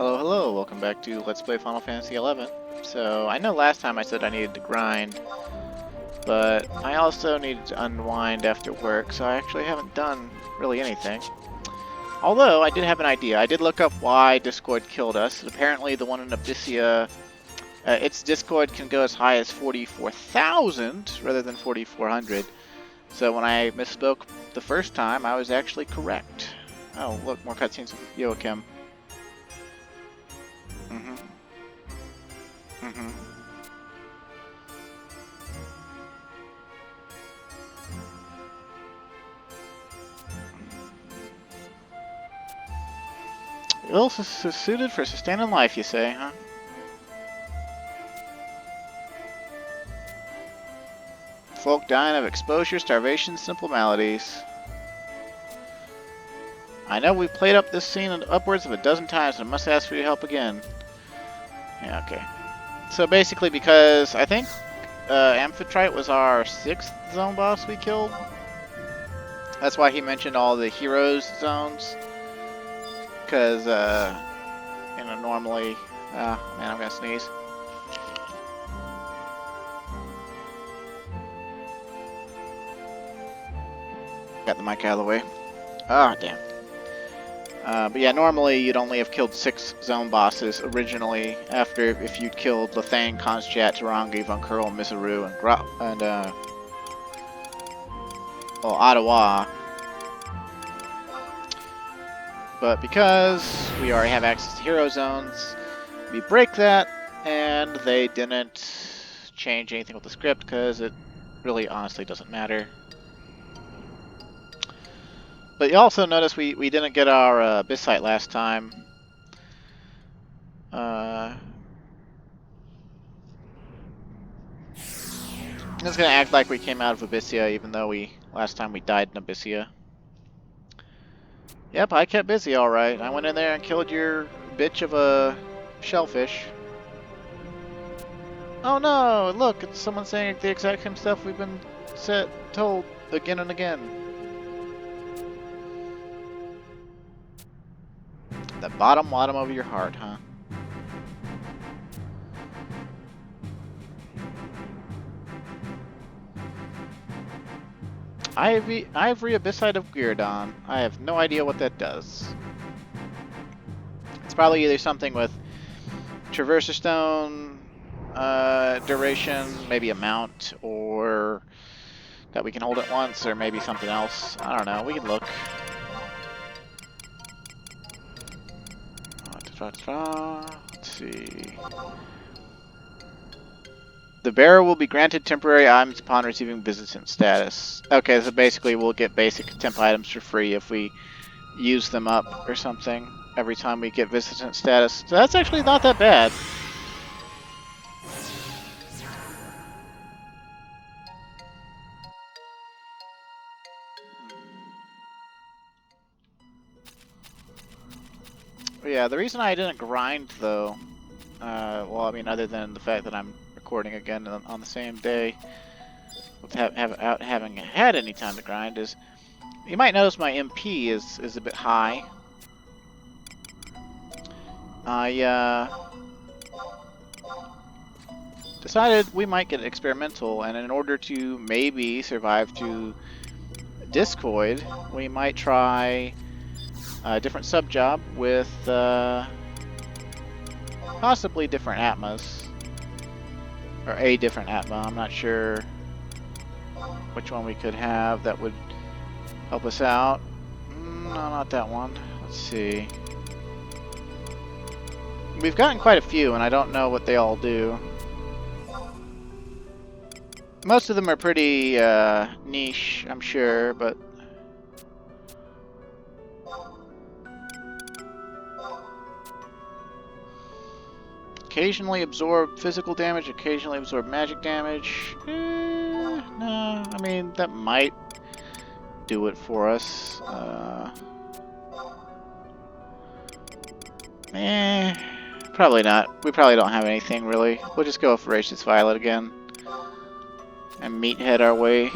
Hello, hello, welcome back to Let's Play Final Fantasy XI. So, I know last time I said I needed to grind, but I also needed to unwind after work, so I actually haven't done really anything. Although, I did have an idea. I did look up why Discord killed us. Apparently, the one in Abyssea, its Discord can go as high as 44,000 rather than 4,400. So when I misspoke the first time, I was actually correct. Oh, look, more cutscenes with Joachim. Ill suited for sustaining life, you say, huh? Folk dying of exposure, starvation, simple maladies. I know we've played up this scene upwards of a dozen times, and I must ask for your help again. Yeah, okay. So basically, because I think Amphitrite was our 6th zone boss we killed. That's why he mentioned all the heroes zones. Because, you know, normally... man, I'm gonna sneeze. Got the mic out of the way. Ah, damn. But yeah, normally you'd only have killed 6 zone bosses originally, after if you'd killed Lethane, Konschat, Tarangi, Von Curl, Misaru, and Ottawa. But because we already have access to hero zones, we break that, and they didn't change anything with the script, because it really honestly doesn't matter. But you also notice we didn't get our Abyssite last time. I'm just gonna act like we came out of Abyssea, even though last time we died in Abyssea. Yep, I kept busy alright. I went in there and killed your bitch of a shellfish. Oh no, look, it's someone saying the exact same stuff we've been told again and again. The bottom of your heart, huh? Ivory Abyssite of Gyrodon. I have no idea what that does. It's probably either something with Traverser Stone duration, maybe amount, or that we can hold at once, or maybe something else. I don't know. We can look. Let's see. The bearer will be granted temporary items upon receiving visitant status. Okay, so basically we'll get basic temp items for free if we use them up or something every time we get visitant status. So that's actually not that bad. Yeah, the reason I didn't grind though, well, I mean, other than the fact that I'm recording again on the same day without having had any time to grind, is you might notice my MP is a bit high. I decided we might get experimental, and in order to maybe survive to Discoid, we might try a different sub-job with possibly different Atmas. Or a different Atma. I'm not sure which one we could have that would help us out. No, not that one. Let's see. We've gotten quite a few, and I don't know what they all do. Most of them are pretty niche, I'm sure, but... Occasionally absorb physical damage, occasionally absorb magic damage. No, I mean, that might do it for us. Probably not. We probably don't have anything, really. We'll just go with Voracious Violet again. And meathead our way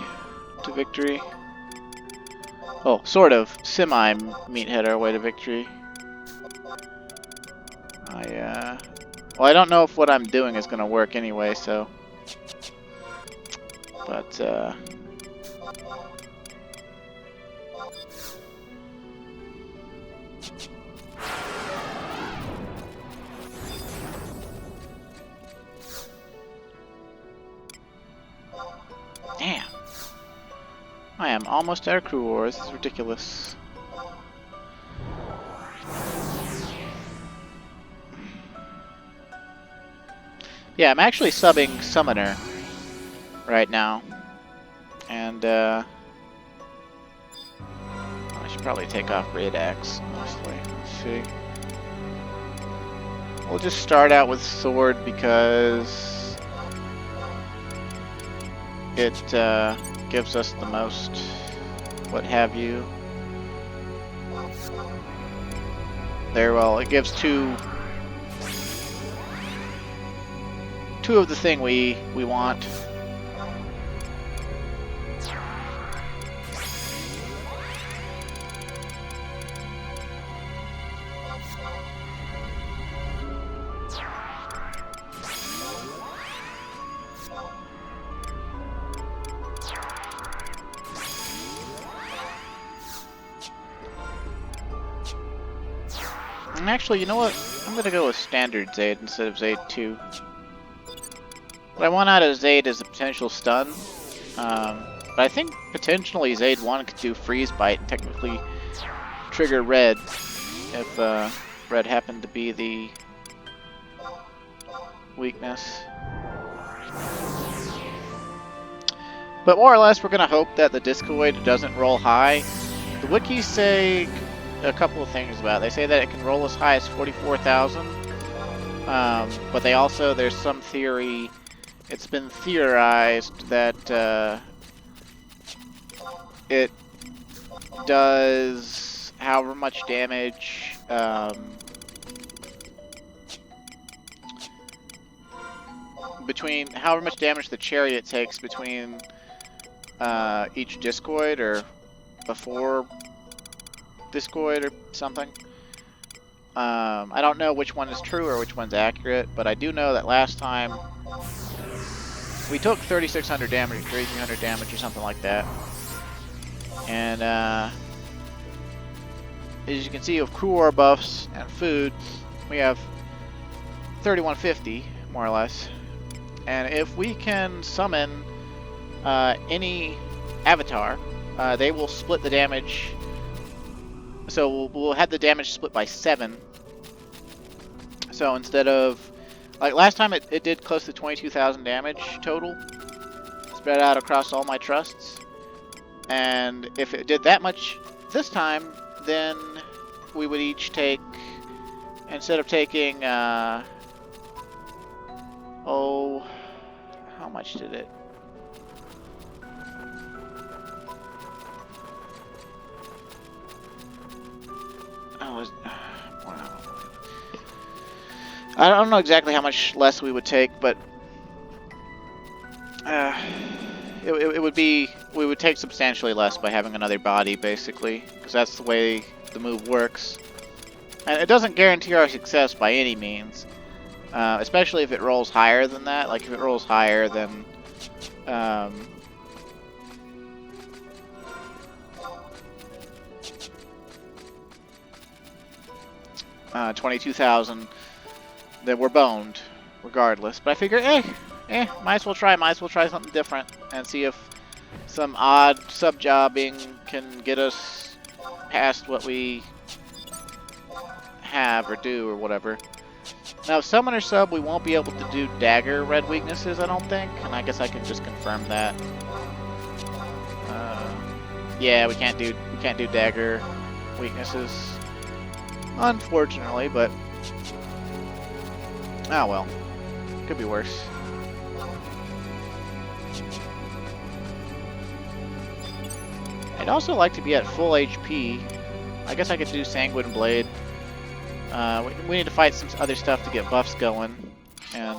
to victory. Oh, sort of. Semi-meathead our way to victory. Well, I don't know if what I'm doing is going to work anyway, so... But, damn. I am almost out of crew ores. This is ridiculous. Yeah, I'm actually subbing Summoner right now. And, I should probably take off Raid Axe, honestly. Let's see. We'll just start out with Sword because it, gives us the most what have you. There, well, it gives two of the thing we want. And actually, you know what? I'm gonna go with Standard Zaid instead of Zaid 2. What I want out of Zaid is a potential stun. But I think potentially Zaid 1 could do Freeze Bite and technically trigger Red if Red happened to be the weakness. But more or less, we're gonna hope that the Discoid doesn't roll high. The wikis say a couple of things about it. They say that it can roll as high as 44,000. But they also, there's some theory, it's been theorized that it does however much damage between however much damage the Chariot takes between each Discoid or before Discoid or something. I don't know which one is true or which one's accurate, but I do know that last time we took 3,600 damage, 3,300 damage or something like that. And as you can see with crew ore buffs and food, we have 3,150 more or less. And if we can summon any avatar, they will split the damage. So we'll have the damage split by 7. So instead of, like last time it did close to 22,000 damage total, spread out across all my trusts. And if it did that much this time, then we would each take, instead of taking, oh, how much did it? I don't know exactly how much less we would take, but it would be, we would take substantially less by having another body, basically, because that's the way the move works. And it doesn't guarantee our success by any means, especially if it rolls higher than that. Like if it rolls higher than 22,000, then we're boned, regardless. But I figure, might as well try something different and see if some odd sub-jobbing can get us past what we have or do or whatever. Now, Summoner sub, we won't be able to do dagger red weaknesses, I don't think, and I guess I can just confirm that. Yeah, we can't do dagger weaknesses, unfortunately, but oh well, could be worse. I'd also like to be at full HP. I guess I could do Sanguine Blade. We need to fight some other stuff to get buffs going, and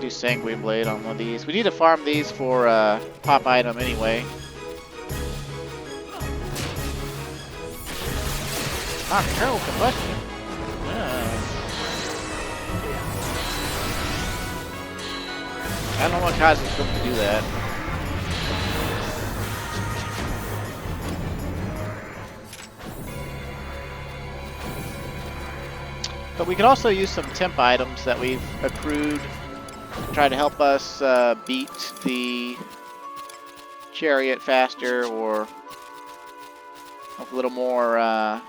do Sanguine Blade on one of these. We need to farm these for pop item anyway. Nocturnal Combustion. I don't know what causes them to do that. But we could also use some temp items that we've accrued to try to help us beat the chariot faster, or a little more,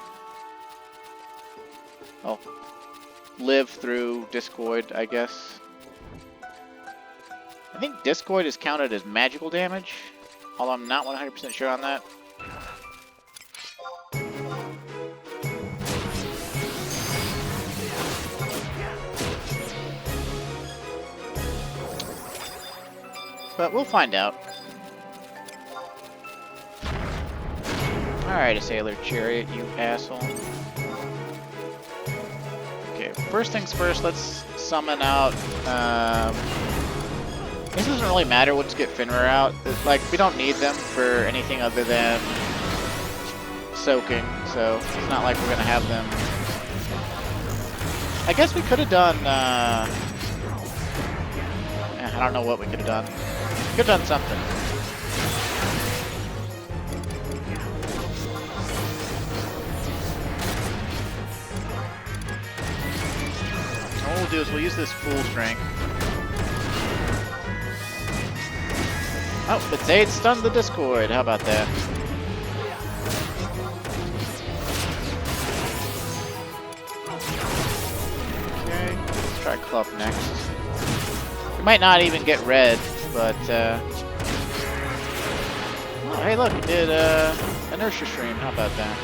live through Discoid, I guess. I think Discoid is counted as magical damage, although I'm not 100% sure on that. But we'll find out. Alright, Assailer Chariot, you asshole. Okay, first things first, let's summon out, this doesn't really matter, we'll just get Finra out. Like, we don't need them for anything other than soaking, so it's not like we're gonna have them. I guess we could have done, I don't know what we could have done. Could have done something. What we'll do is we'll use this full strength. Oh, but Zayd stunned the Discoid. How about that? Okay, let's try Club next. We might not even get red, but oh, hey look, it did inertia stream. How about that?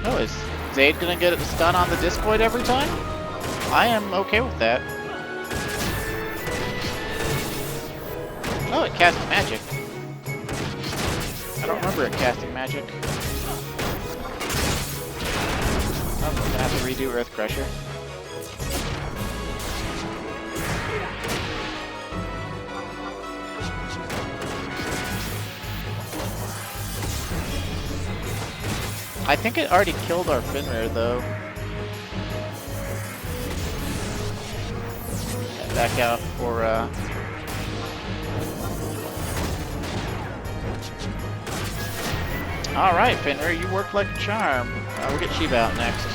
Oh, is Zayd gonna get a stun on the Discoid every time? I am okay with that. Oh, it cast magic. I don't remember it casting magic. Oh, I'm gonna have to redo Earth Crusher. I think it already killed our Finra, though. Back out for, Alright, Finra, you worked like a charm. We'll get Shiva out next.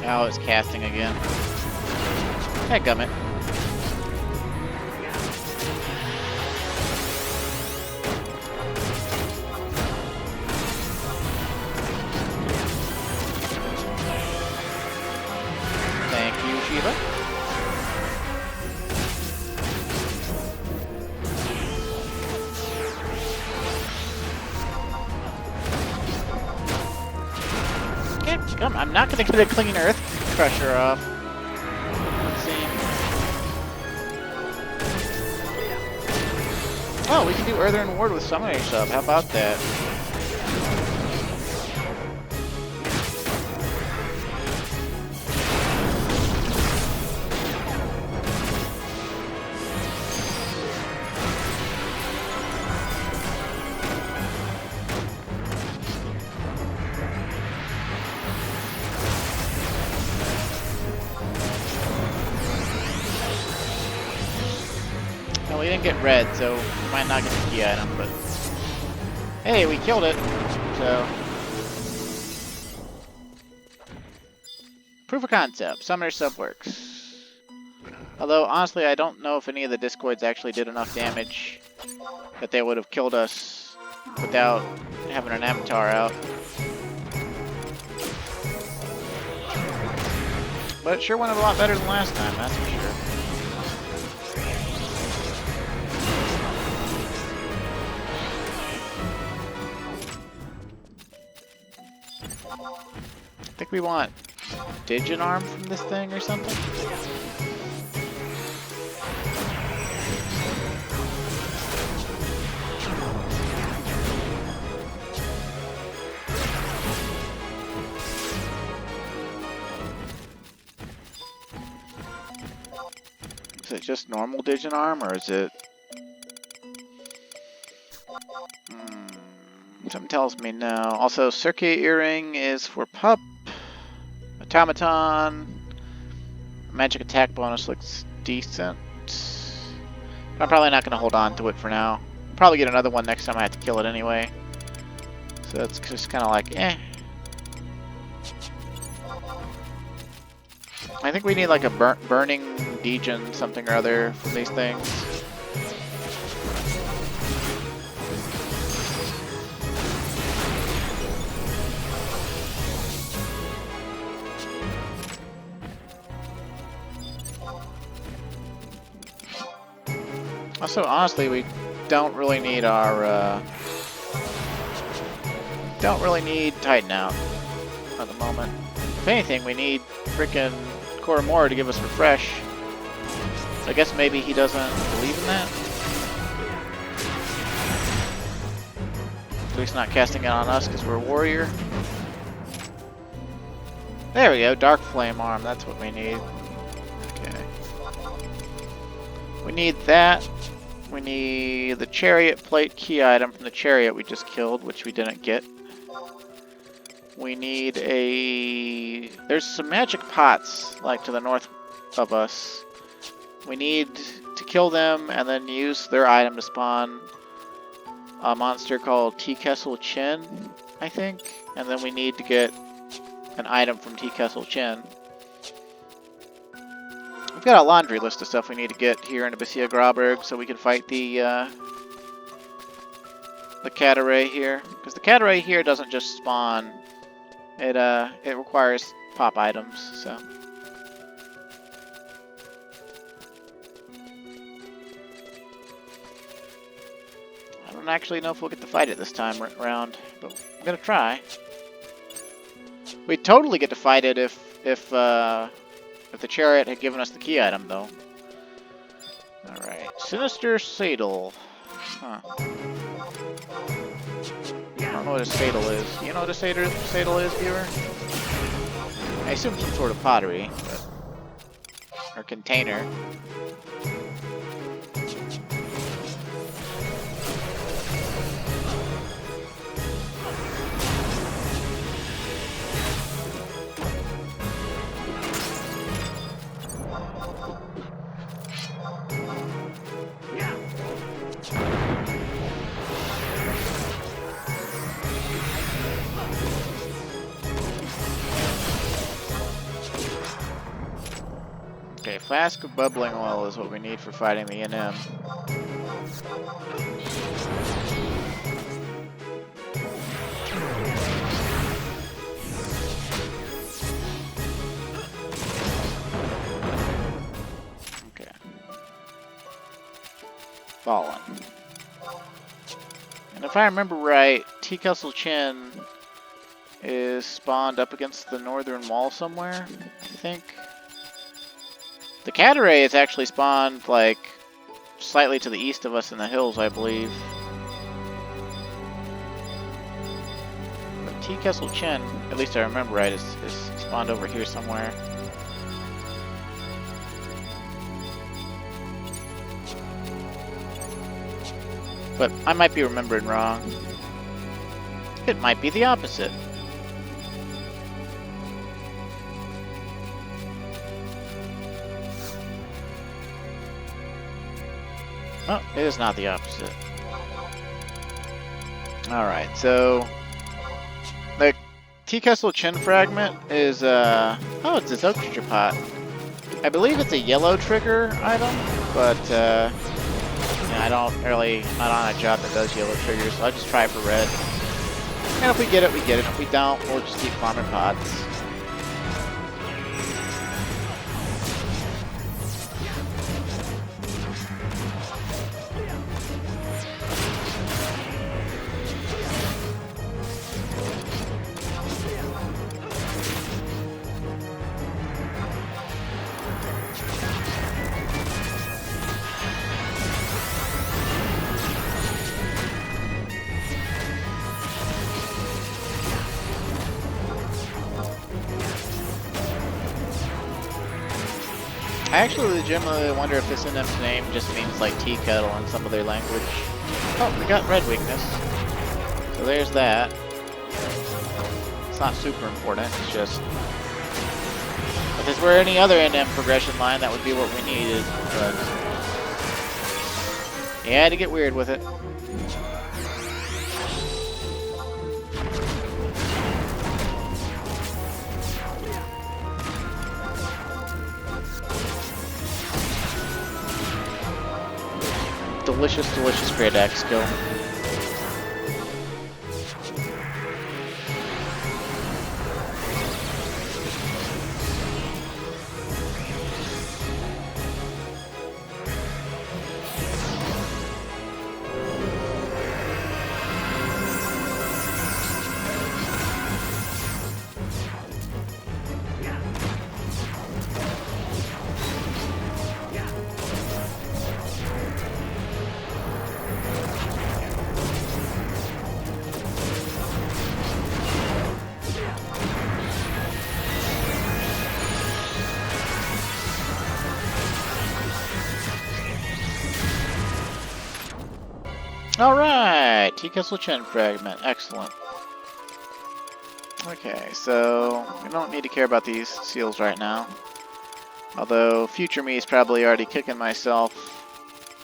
Oh, it's casting again. Dadgummit. Thank you, Shiva. Okay, come. I'm not gonna get a clean Earth Crusher off. Oh, we can do Earthen Ward with Summoner Sub. How about that? We didn't get red, so we might not get the key item, but hey, we killed it, so proof of concept, Summoner Sub works. Although, honestly, I don't know if any of the Discoids actually did enough damage that they would have killed us without having an Avatar out. But it sure went a lot better than last time, that's for sure. I think we want Diginarm from this thing or something. Is it just normal Digin arm, or is it... Something tells me no. Also, Circuit Earring is for Pup. Automaton. Magic attack bonus looks decent. I'm probably not going to hold on to it for now. I'll probably get another one next time I have to kill it anyway. So it's just kind of like, eh. I think we need like a burning Degen something or other from these things. Also, honestly, we don't really need our, don't really need Titan out at the moment. If anything, we need frickin' Koromora to give us refresh. So I guess maybe he doesn't believe in that? At least not casting it on us because we're a warrior. There we go, Dark Flame Arm, that's what we need. Okay. We need that. We need the Chariot plate key item from the Chariot we just killed, which we didn't get. We need a... There's some magic pots, like, to the north of us. We need to kill them and then use their item to spawn a monster called Tea Kessel Chin, I think. And then we need to get an item from Tea Kessel Chin. We've got a laundry list of stuff we need to get here in Abyssea Grauberg so we can fight the Caturae here. Because the Caturae here doesn't just spawn. It requires pop items, so. I don't actually know if we'll get to fight it this time around, but I'm gonna try. We'd totally get to fight it if the Chariot had given us the key item, though. Alright, Sinister Saddle. Huh. I don't know what a saddle is. Do you know what a saddle is, viewer? I assume some sort of pottery, but... or container. Okay, flask of bubbling oil is what we need for fighting the NM. Okay. Fallen. And if I remember right, Tea Kessel Chin is spawned up against the northern wall somewhere, I think. The Caturae is actually spawned, like, slightly to the east of us in the hills, I believe. But Tea Kessel Chin, at least I remember right, is spawned over here somewhere. But I might be remembering wrong. It might be the opposite. Oh, it is not the opposite. Alright, so... the Tea Kessel Chin fragment is, oh, it's a Oak Trigger pot. I believe it's a yellow trigger item, but, yeah, I'm not on a job that does yellow triggers, so I'll just try for red. And if we get it, we get it. If we don't, we'll just keep farming pots. I actually legitimately wonder if this NM's name just means like tea kettle in some of their language. Oh, we got red weakness. So there's that. It's not super important, it's just... If this were any other NM progression line, that would be what we needed, but... You had to get weird with it. Delicious, delicious Great Axe skill. Alright! Tea Kettle Chin Fragment. Excellent. Okay, so we don't need to care about these seals right now. Although future me is probably already kicking myself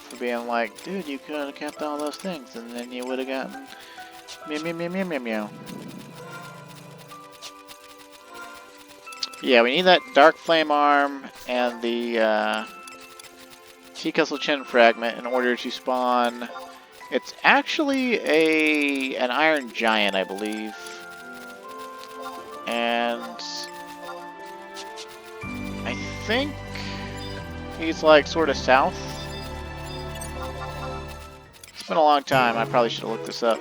for being like, dude, you could have kept all those things and then you would have gotten meow meow meow meow meow meow. Yeah, we need that Dark Flame Arm and the Tea Kettle Chin Fragment in order to spawn. It's actually an Iron Giant, I believe. And I think he's like sort of south. It's been a long time. I probably should have looked this up.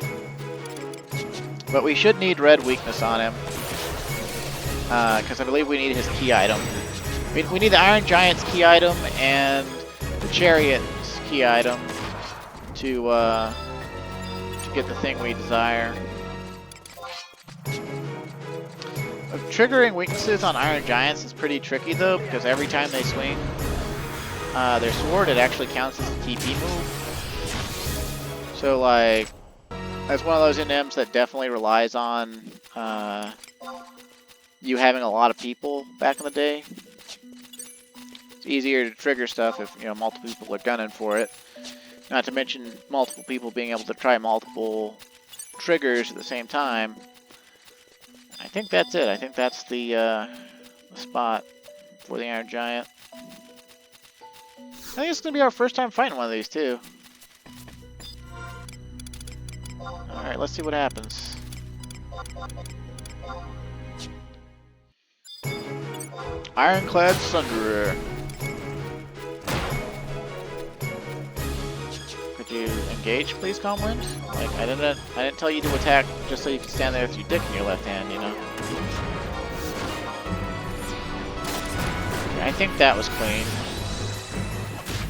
But we should need red weakness on him. Because I believe we need his key item. We need the Iron Giant's key item and the Chariot's key item to get the thing we desire. Triggering weaknesses on Iron Giants is pretty tricky though, because every time they swing their sword, it actually counts as a TP move. So like, that's one of those NMs that definitely relies on you having a lot of people back in the day. It's easier to trigger stuff if, you know, multiple people are gunning for it. Not to mention multiple people being able to try multiple triggers at the same time. I think that's it. I think that's the spot for the Iron Giant. I think it's going to be our first time fighting one of these, too. Alright, let's see what happens. Ironclad Sunderer. Could you engage, please, Calmwind? Like, I didn't tell you to attack just so you could stand there with your dick in your left hand, you know? Okay, I think that was clean.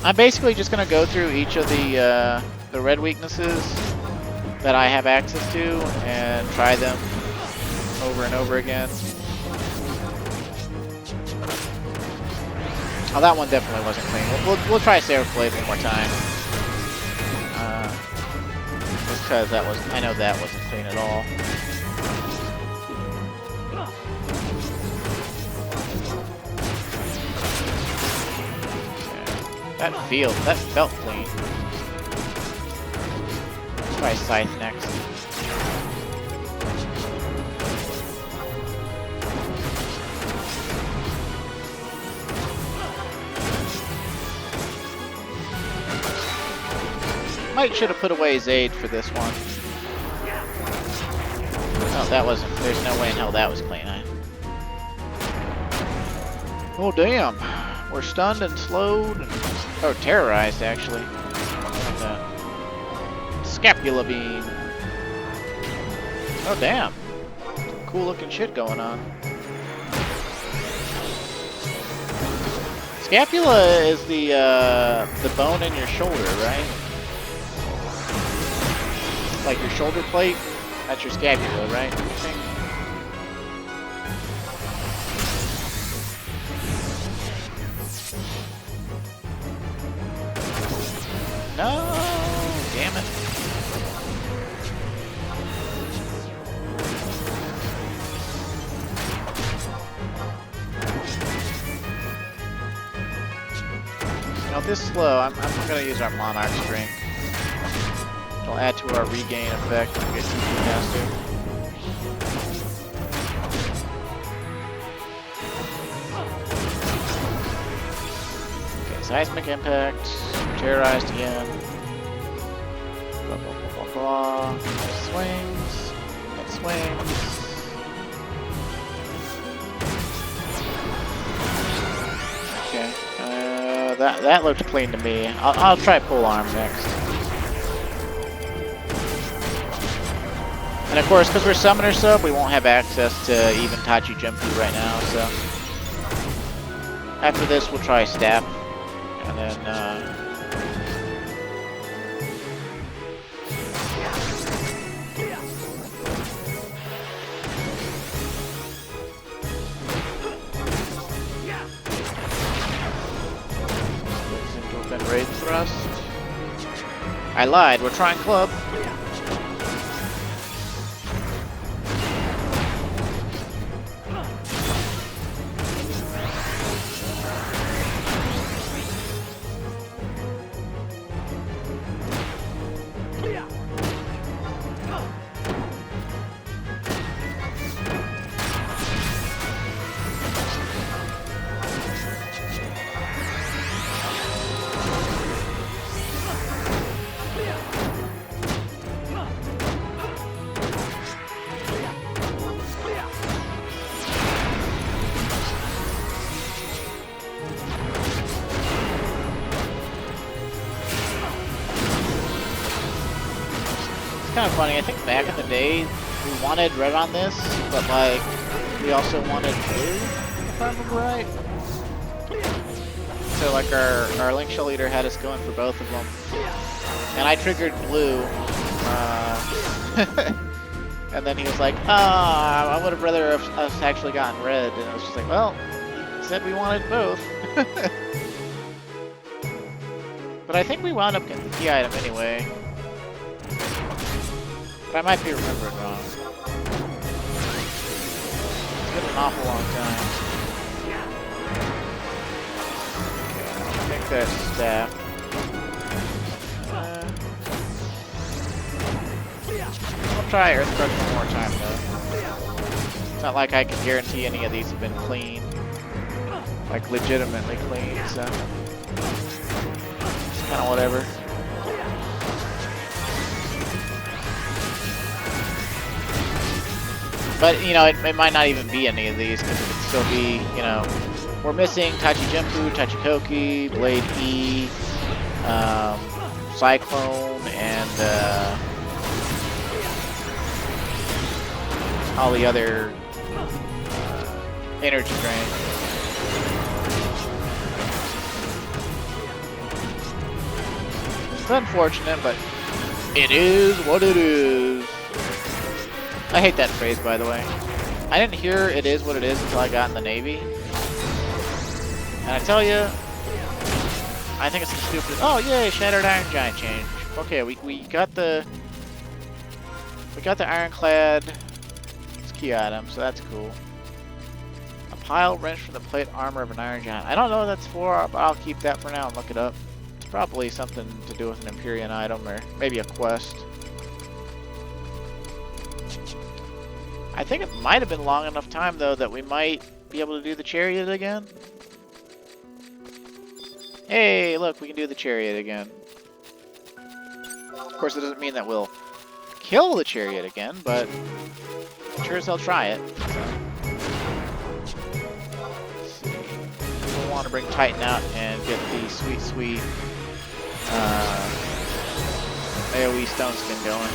I'm basically just gonna go through each of the red weaknesses that I have access to and try them over and over again. Oh, that one definitely wasn't clean. We'll try Sailor Blade one more time. Just because that was, I know that wasn't clean at all. Okay. That felt clean. Let's try Scythe next. Might should have put away Zaid for this one. Oh, that wasn't. There's no way in hell that was clean. Oh damn! We're stunned and slowed, and terrorized actually. Like that. Scapula beam. Oh damn! Some cool looking shit going on. Scapula is the bone in your shoulder, right? Like your shoulder plate, that's your scapula, right? I think. No! Damn it. You know, this slow, I'm gonna use our Monarch's Drink. It'll add to our regain effect when we get TP faster. Okay, Seismic Impact, Terrorized again. Blah, blah, blah, blah, blah. That swings. That swings. Okay. That looked clean to me. I'll try Pole Arm next. And of course, because we're Summoner Sub, we won't have access to even Tachi Jumpu right now, so... After this, we'll try Staff. And then, Raid Thrust. I lied, we're trying Club. Kind of funny. I think back in the day we wanted red on this, but like we also wanted blue, if I remember right. So like our Link Shell leader had us going for both of them, and I triggered blue, and then he was like, "Ah, I would have rather us actually gotten red," and I was just like, "Well, he said we wanted both." But I think we wound up getting the key item anyway. But I might be remembering wrong. It's been an awful long time. Okay, I think that's Staff. I'll try Earthquake one more time though. It's not like I can guarantee any of these have been clean. Like legitimately clean, so it's kinda whatever. But, you know, it might not even be any of these, because it could still be, you know, we're missing Tachi Jumpu, Tachi Koki, Blade E, Cyclone, and all the other energy drain. It's unfortunate, but it is what it is. I hate that phrase, by the way. I didn't hear "it is what it is" until I got in the Navy. And I tell you, I think it's the stupidest. Oh yay, Shattered Iron Giant change. Okay, we got the Ironclad key item, so that's cool. A pile wrenched from the plate armor of an Iron Giant. I don't know what that's for, but I'll keep that for now and look it up. It's probably something to do with an Empyrean item or maybe a quest. I think it might have been long enough time, though, that we might be able to do the Chariot again. Hey, look, we can do the Chariot again. Of course, it doesn't mean that we'll kill the Chariot again, but sure as hell try it. So. Let's see. We'll want to bring Titan out and get the sweet, sweet AoE Stone Skin going.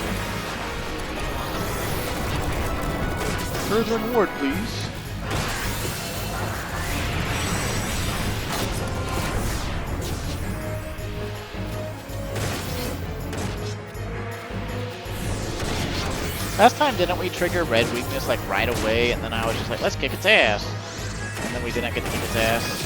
Further reward, please. Last time, didn't we trigger red weakness like right away, and then I was just like, let's kick its ass. And then we didn't get to kick its ass.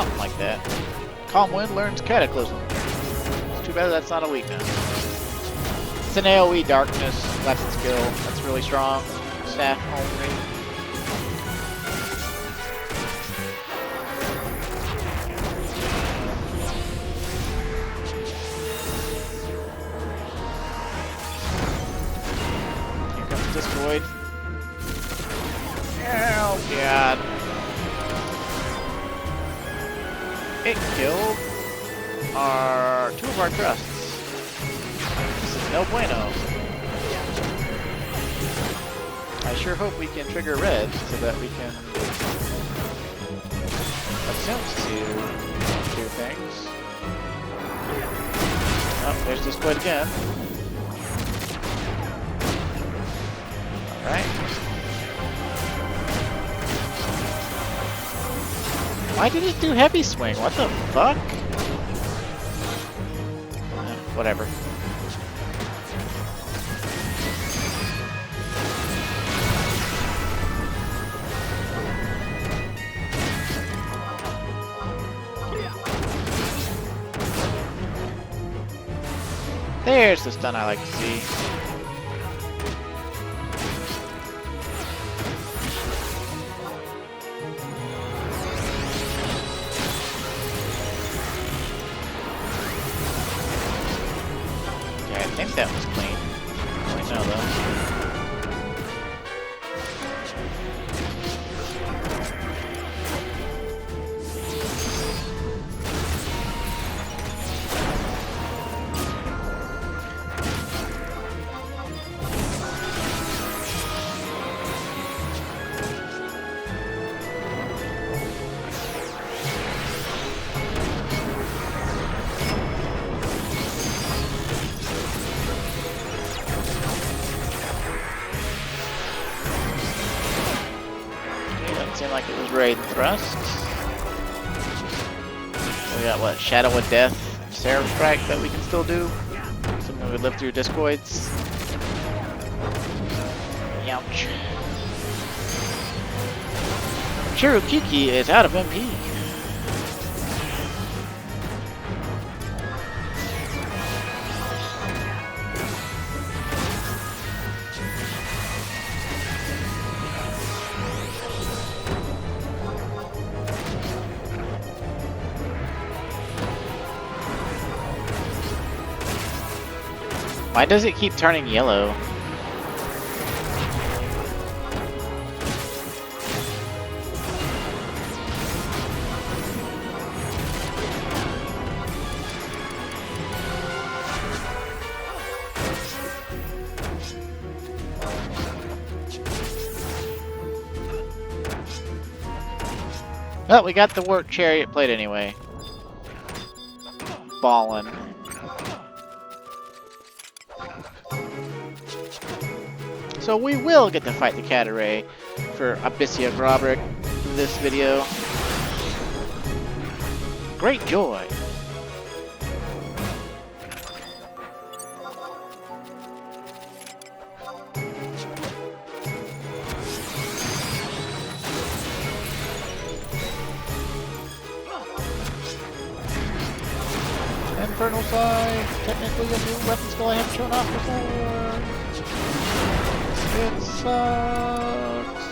Something like that. Calm Wind learns Cataclysm. It's too bad that's not a weakness. It's an AoE Darkness. That's a skill. That's really strong. Staff only. Here comes Discoid. Oh god. It killed two of our trusts. This is no bueno. I sure hope we can trigger red so that we can attempt to do things. Oh, there's this squid again. Alright. Why did it do heavy swing? What the fuck? Whatever. There's the stun I like to see. I think that was clean. Wait, no, though. Seemed like it was raid thrust. We got what? Shadow of Death, Seraph Strike that we can still do. Something we live through Discoids. Ouch. Chirukiki is out of MP. Why does it keep turning yellow? Well, we got the Warp Chariot plate anyway. Ballin'. So we will get to fight the Caturae for Abyssea Grobrick in this video. Great joy! Infernal Scythe, technically a new weapon skill I haven't shown off before. It sucks.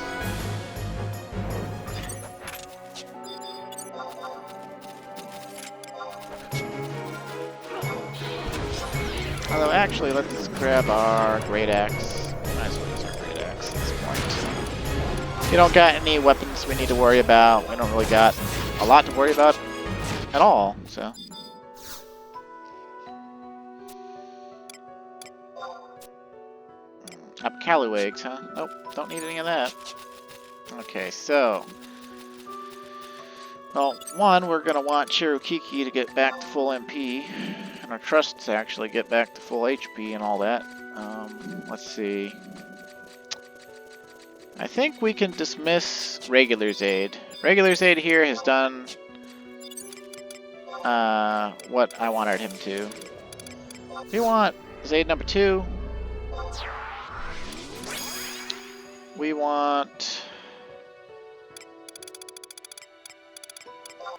Although actually, let's grab our Great Axe. Might as well use our Great Axe at this point. We don't got any weapons we need to worry about. We don't really got a lot to worry about at all, so. Up Callyweggs, huh? Nope, don't need any of that. Okay, so. Well, one, we're going to want Chirukiki to get back to full MP. And our trusts to actually get back to full HP and all that. Let's see. I think we can dismiss Regular's Aid. Regular's Aid here has done what I wanted him to. We want Zaid number 2. We want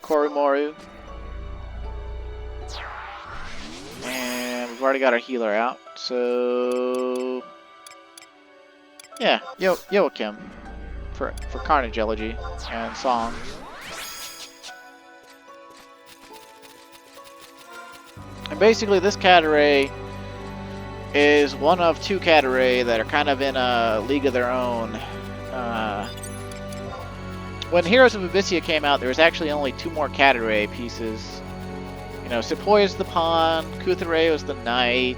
Korimoru. And we've already got our healer out, so yeah, Joachim for Carnage Elegy and Song. And basically this Caturae is one of two Caturae that are kind of in a league of their own. When Heroes of Abyssea came out, there was actually only 2 more Caturae pieces. You know, Sepoy was the pawn, Caturae was the knight,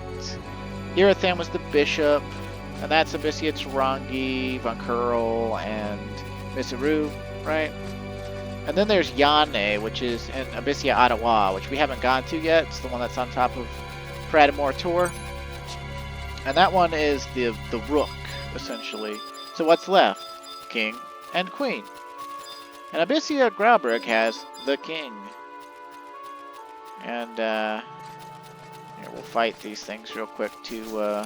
Irathan was the bishop, and that's Abyssea, Tarangi, Von Curl, and Misaru, right? And then there's Yane, which is in Abyssea Ottawa, which we haven't gone to yet. It's the one that's on top of Pradamore Tor. And that one is the rook, essentially. So what's left? King and queen. And Abyssea Grauberg has the king. And here, we'll fight these things real quick to we'll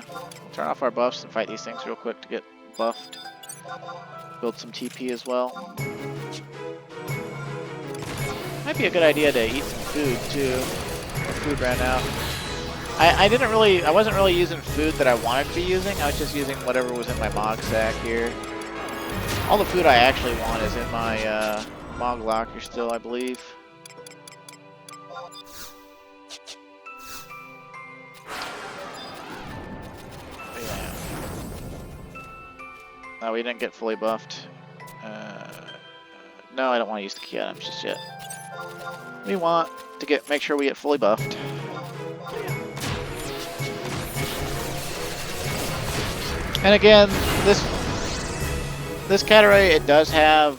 turn off our buffs and fight these things real quick to get buffed. Build some TP as well. Might be a good idea to eat some food too. My food ran out. I wasn't really using food that I wanted to be using. I was just using whatever was in my Mog sack here. All the food I actually want is in my Mog locker still, I believe. But yeah. Oh, we didn't get fully buffed. No, I don't want to use the key items just yet. We want to make sure we get fully buffed. And again, this Caturae, it does have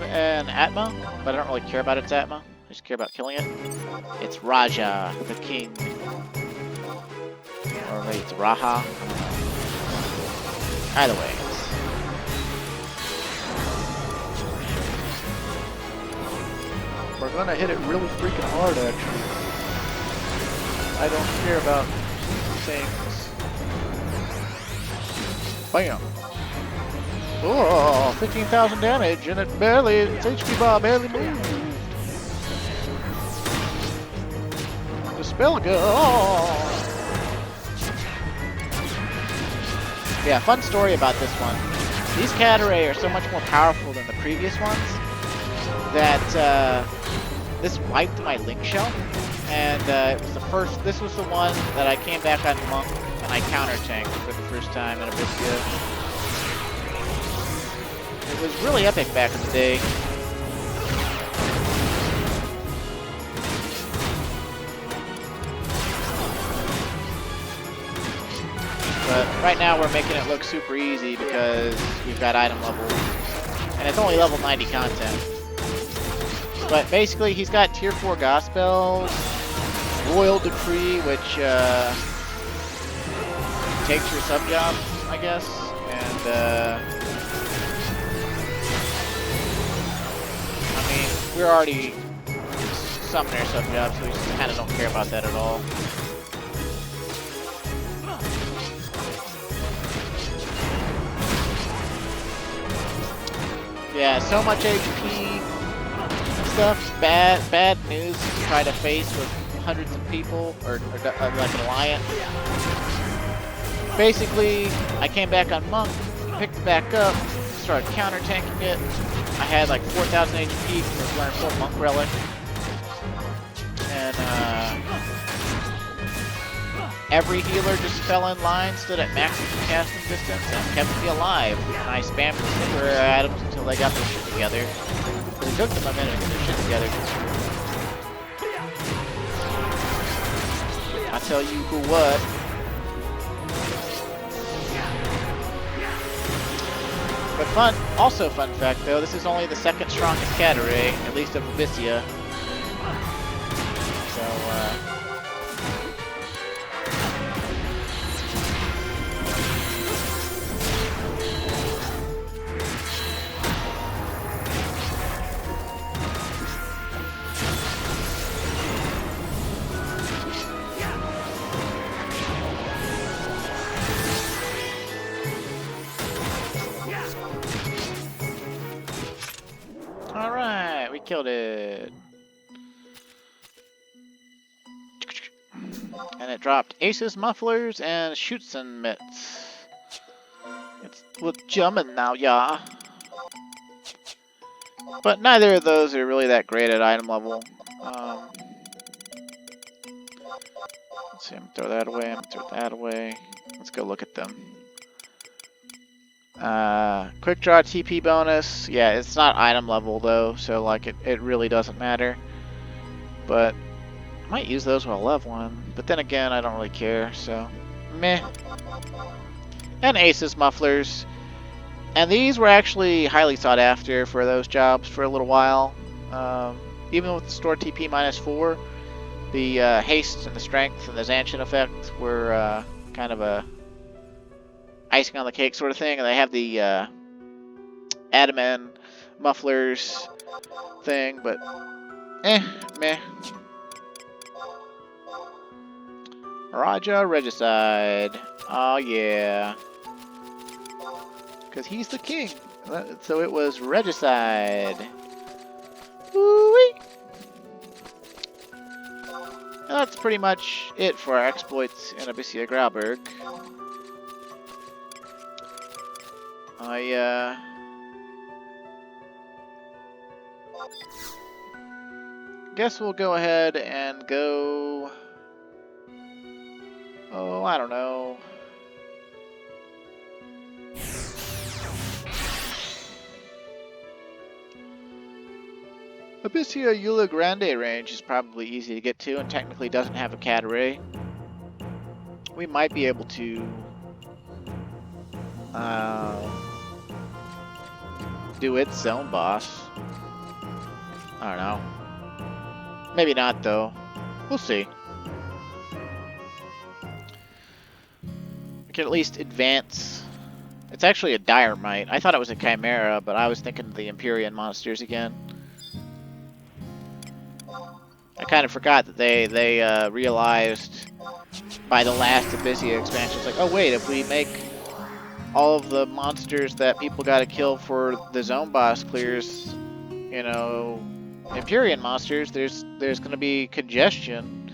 an Atma, but I don't really care about its Atma. I just care about killing it. It's Raja, the king. Or maybe it's Raha. Either way. We're gonna hit it really freaking hard, actually. I don't care about things. Bam! Oh, 15,000 damage, and its HP bar barely moved. The spell go. Oh. Yeah, fun story about this one. These Caturae are so much more powerful than the previous ones that this wiped my link shell. And it was the first. This was the one that I came back on Monk and I counter tanked for the first time in Abyssea. It was really epic back in the day. But right now we're making it look super easy because we've got item levels, and it's only level 90 content. But basically, he's got tier 4 Gospels, Royal Decree, which takes your sub jobs, I guess, and I mean, we're already summoning our sub jobs, so we just kind of don't care about that at all. Yeah, so much HP stuff, bad news to try to face with hundreds of people, or like an alliance. Basically, I came back on Monk, picked it back up, started counter-tanking it. I had like 4,000 HP because I was wearing full Monk Relic. And every healer just fell in line, stood at maximum casting distance, and kept me alive. And I spammed the singular items until they got their shit together. It took them a minute to get their shit together. I'll tell you who what. But also fun fact though, this is only the second strongest Caturae, at least of Abyssea. So, Killed it. And it dropped aces, mufflers, and shoots and mitts. It's with German now, yeah. But neither of those are really that great at item level. Let's see, I'm gonna throw that away, I'm gonna throw that away. Let's go look at them. Quick draw TP bonus. Yeah, it's not item level though, so like it really doesn't matter. But I might use those while leveling. But then again, I don't really care, so meh. And aces, mufflers. And these were actually highly sought after for those jobs for a little while. Even with the store TP -4, the haste and the strength and the Zancian effect were kind of a icing on the cake sort of thing. And they have the adamant mufflers thing, but meh. Raja Regicide. Oh yeah. Because he's the king. So it was Regicide. Woo-wee! That's pretty much it for our exploits in Abyssea Grauberg. I guess we'll go ahead and go... Oh, I don't know. Abyssea Eula Grande range is probably easy to get to and technically doesn't have a Caturae. We might be able to do its zone boss. I don't know. Maybe not though. We'll see. We can at least advance. It's actually a dire mite. I thought it was a chimera, but I was thinking of the Empyrean monsters again. I kind of forgot that they realized by the last Abyssea expansion, it's like, oh wait, if we make all of the monsters that people gotta kill for the zone boss clears, you know, Empyrean monsters, there's gonna be congestion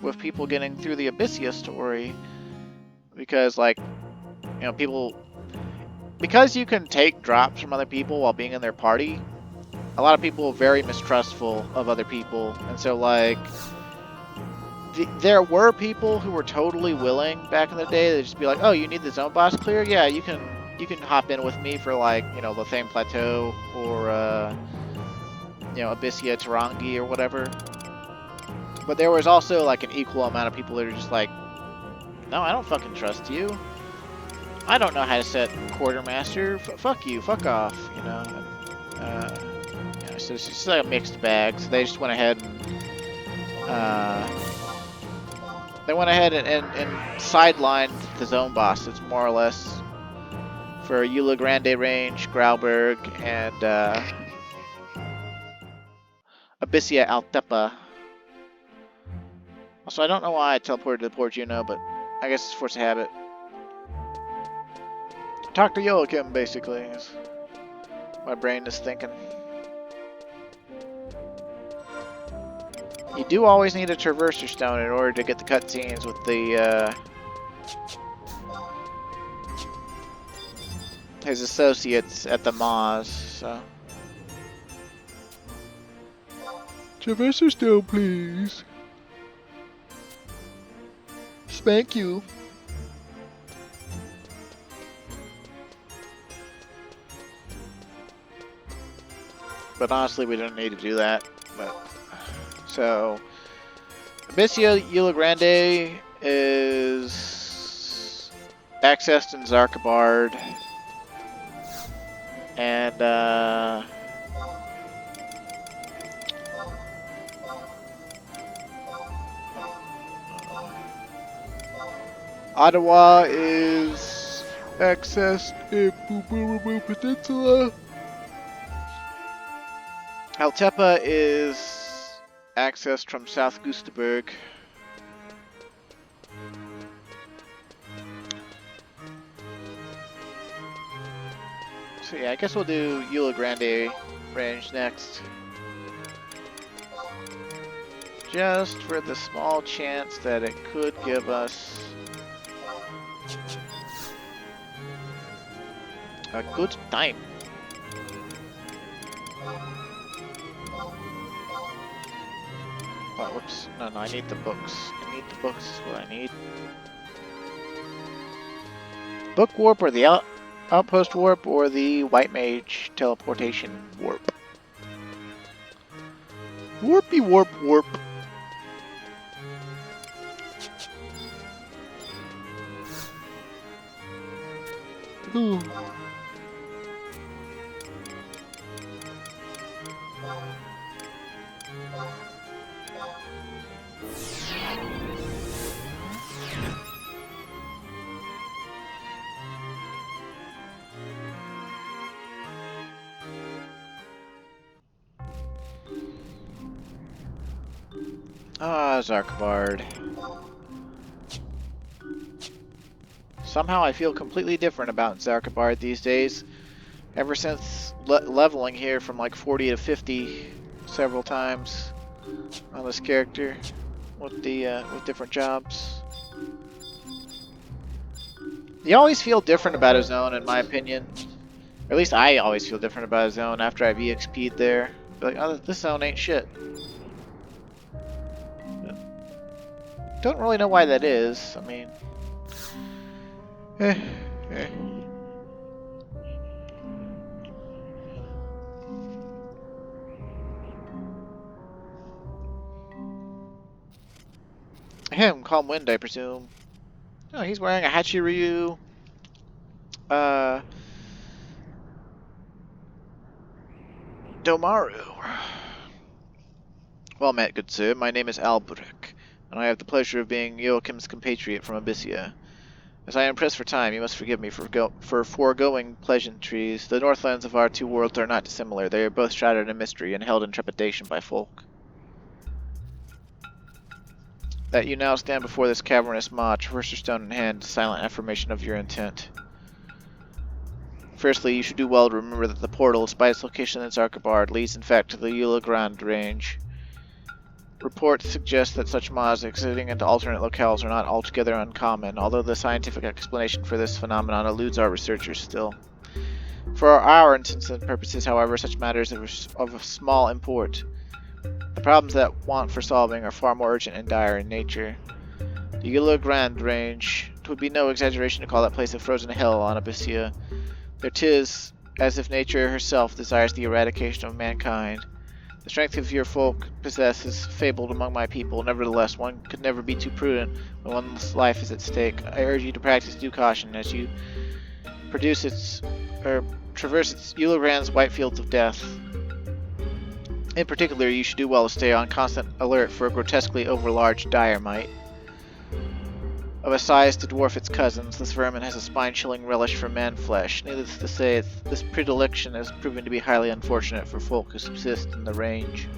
with people getting through the Abyssea story. Because, like, you know, people... Because you can take drops from other people while being in their party, a lot of people are very mistrustful of other people, and so, like, there were people who were totally willing back in the day. They'd just be like, oh, you need the zone boss clear? Yeah, you can hop in with me for, like, you know, the Thame Plateau, or, you know, Abyssea Tarangi, or whatever. But there was also, like, an equal amount of people that are just like, no, I don't fucking trust you. I don't know how to set Quartermaster. Fuck you, fuck off, you know. Yeah, so it's just like a mixed bag. So they just went ahead and sidelined the zone boss. It's more or less for Eula Grande range, Grauberg, and Abyssea Altepa. Also, I don't know why I teleported to the Port Juno, but I guess it's force of habit. Talk to Joachim, basically, is my brain is thinking. You do always need a Traverser Stone in order to get the cutscenes with the, his associates at the Maws, so... Traverser Stone, please. Spank you. But honestly, we don't need to do that. But so, Abyssea Eula Grande is accessed in Zarkabard, and Ottawa is accessed in Boo Peninsula. Altepa is accessed from South Gustaberg. So yeah, I guess we'll do Eula Grande range next. just for the small chance that it could give us a good time. Oh, whoops. No, I need the books. I need the books is what I need. Book warp or the outpost warp or the white mage teleportation warp. Warpy warp warp. Ooh. Ah, Zarkbard. Somehow I feel completely different about Zarkbard these days. Ever since leveling here from like 40 to 50 several times on this character with the with different jobs. You always feel different about a zone, in my opinion. Or at least I always feel different about a zone after I've EXP'd there. Be like, oh, this zone ain't shit. Don't really know why that is. I mean, Him, Calm Wind, I presume. Oh, he's wearing a Hachiryu. Domaru. Well met, good sir. My name is Albrecht, and I have the pleasure of being Joachim's compatriot from Abyssea. As I am pressed for time, you must forgive me for foregoing pleasantries. The northlands of our two worlds are not dissimilar. They are both shrouded in mystery and held in trepidation by folk. That you now stand before this cavernous maw, traverser stone in hand, silent affirmation of your intent. Firstly, you should do well to remember that the portal, despite its location in Zarkbard, leads in fact to the Eula Grande range. Reports suggest that such maws exiting into alternate locales are not altogether uncommon, although the scientific explanation for this phenomenon eludes our researchers still. For our intents and purposes, however, such matters are of small import. The problems that want for solving are far more urgent and dire in nature. The Eula Grande range, it would be no exaggeration to call that place a frozen hell on Abyssea. There 'tis as if nature herself desires the eradication of mankind. The strength of your folk possess is fabled among my people. Nevertheless, one could never be too prudent when one's life is at stake. I urge you to practice due caution as you traverse its Eula Grande's white fields of death. In particular, you should do well to stay on constant alert for a grotesquely overlarge diorite. Of a size to dwarf its cousins, this vermin has a spine-chilling relish for man-flesh. Needless to say, this predilection has proven to be highly unfortunate for folk who subsist in the range.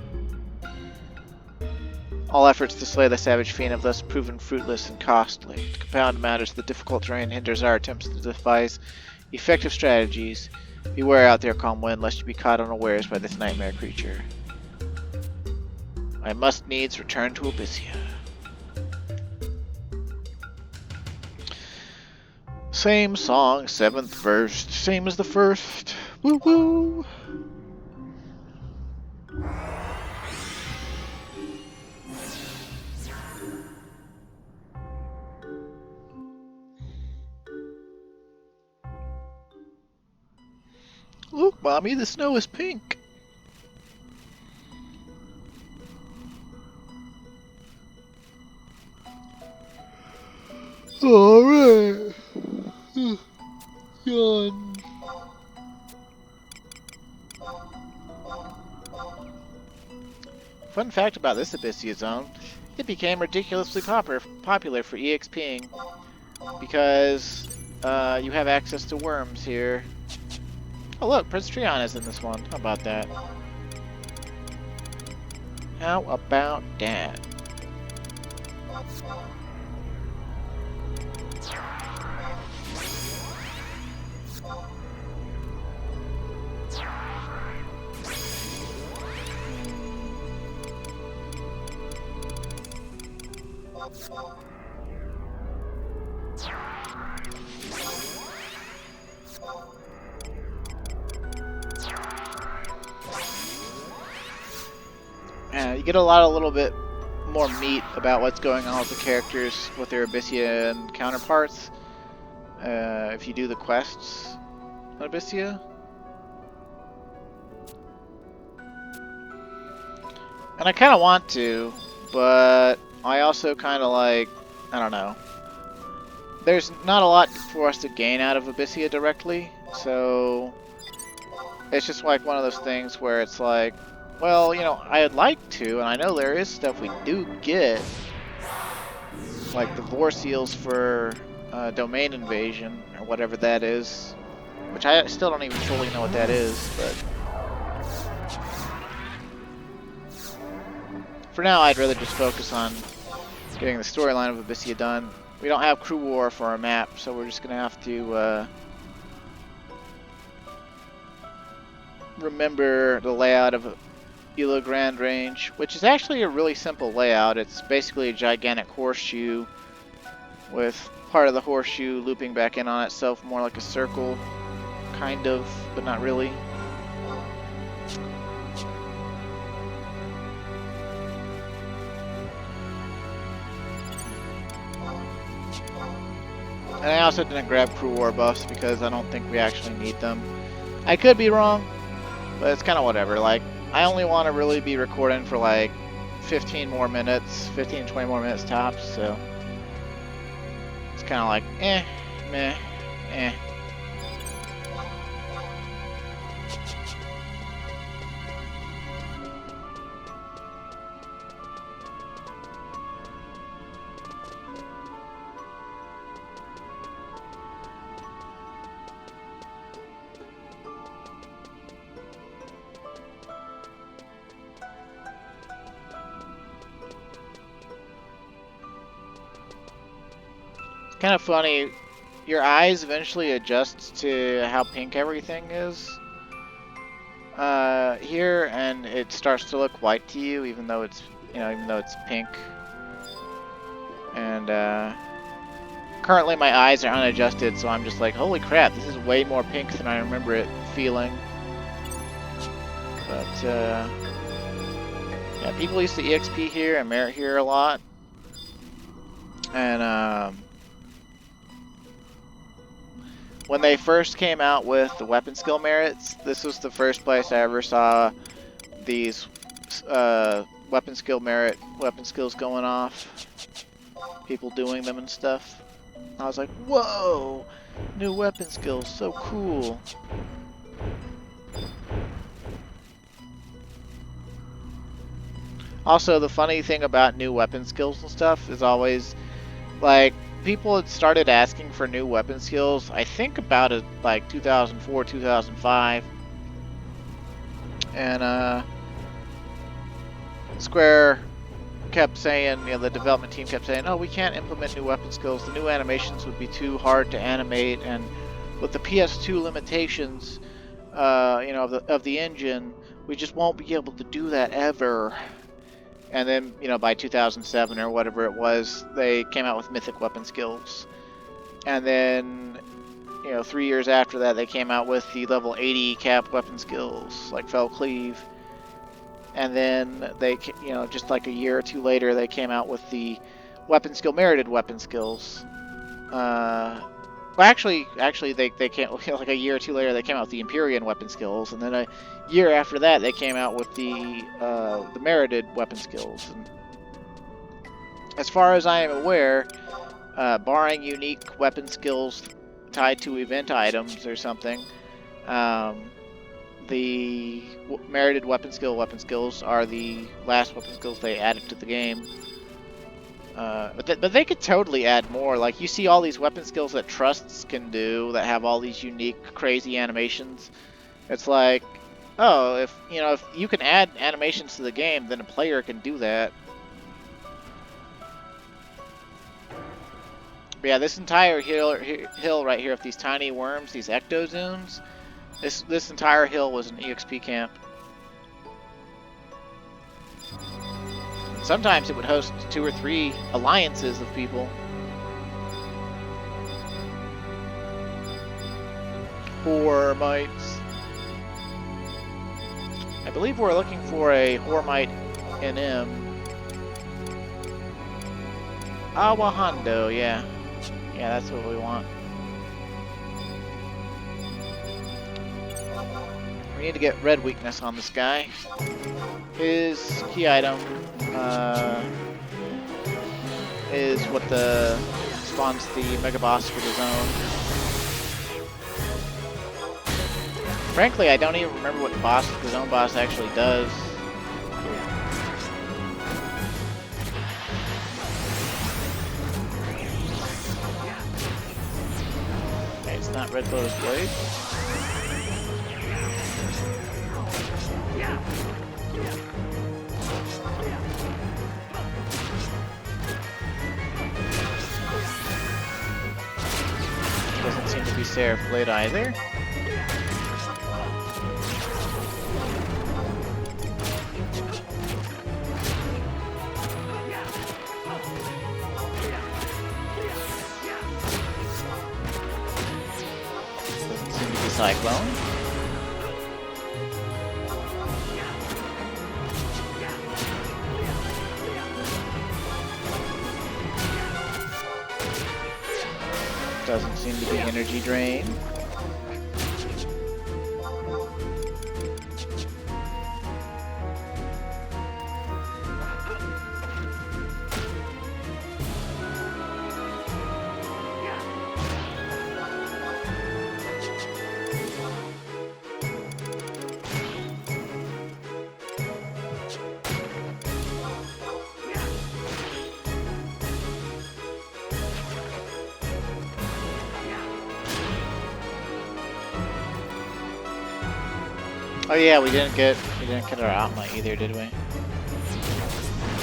All efforts to slay the savage fiend have thus proven fruitless and costly. To compound matters, the difficult terrain hinders our attempts to devise effective strategies. Beware out there, Calm Wind, lest you be caught unawares by this nightmare creature. I must needs return to Abyssea. Same song, 7th verse, same as the first. Woo woo! Look, Mommy, the snow is pink. Alright. Yawn. Fun fact about this Abyssea zone, it became ridiculously popular for EXPing because you have access to worms here. Oh look, Prince Treon is in this one. How about that? How about that? You get a little bit more meat about what's going on with the characters with their Abyssea counterparts if you do the quests on Abyssea. And I kind of want to, but I also kind of like, I don't know. There's not a lot for us to gain out of Abyssea directly, so it's just like one of those things where it's like, well, you know, I'd like to, and I know there is stuff we do get, like the Vor Seals for Domain Invasion, or whatever that is, which I still don't even fully know what that is, but for now I'd rather just focus on getting the storyline of Abyssea done. We don't have Crew War for our map, so we're just going to have to remember the layout of Elo Grand Range, which is actually a really simple layout. It's basically a gigantic horseshoe with part of the horseshoe looping back in on itself, more like a circle, kind of, but not really. And I also didn't grab Crew War buffs because I don't think we actually need them. I could be wrong, but it's kind of whatever. Like, I only want to really be recording for like 15 more minutes, 15 to 20 more minutes tops, so it's kind of like, meh, eh. Kind of funny, your eyes eventually adjust to how pink everything is here, and it starts to look white to you, even though it's, you know, even though it's pink. And currently my eyes are unadjusted, so I'm just like, holy crap, this is way more pink than I remember it feeling. But yeah, people used to EXP here and merit here a lot, and when they first came out with the weapon skill merits, this was the first place I ever saw these weapon skills going off. People doing them and stuff. I was like, whoa! New weapon skills, so cool. Also, the funny thing about new weapon skills and stuff is always, like, people had started asking for new weapon skills, I think about it like 2004, 2005. And Square kept saying, you know, the development team kept saying, oh, we can't implement new weapon skills. The new animations would be too hard to animate, and with the PS2 limitations, you know, of the engine, we just won't be able to do that ever. And then, you know, by 2007 or whatever it was, they came out with mythic weapon skills. And then, you know, 3 years after that, they came out with the level 80 cap weapon skills, like Fell Cleave. And then they, you know, just like a year or two later, they came out with the weapon skill merited weapon skills. Well, actually, they came, you know, like a year or two later, they came out with the Empyrean weapon skills, and then a year after that, they came out with the merited weapon skills. And as far as I am aware, barring unique weapon skills tied to event items or something, the merited weapon skills are the last weapon skills they added to the game. But they could totally add more. Like, you see all these weapon skills that trusts can do that have all these unique, crazy animations. It's like, oh, if you can add animations to the game, then a player can do that. But yeah, this entire hill right here with these tiny worms, these ectozoons, this entire hill was an EXP camp. sometimes it would host 2 or 3 alliances of people. Hormites. I believe we're looking for a Hormite NM. Awahando, yeah. Yeah, that's what we want. We need to get red weakness on this guy. His key item is what spawns the Mega Boss for the zone. Frankly, I don't even remember what the zone boss actually does. Okay, it's not Red Lotus Blade. Doesn't seem to be Seraph Blade either. Doesn't seem to be Cyclone. Doesn't seem to be Energy Drain. Oh yeah, we didn't get our Atma either, did we?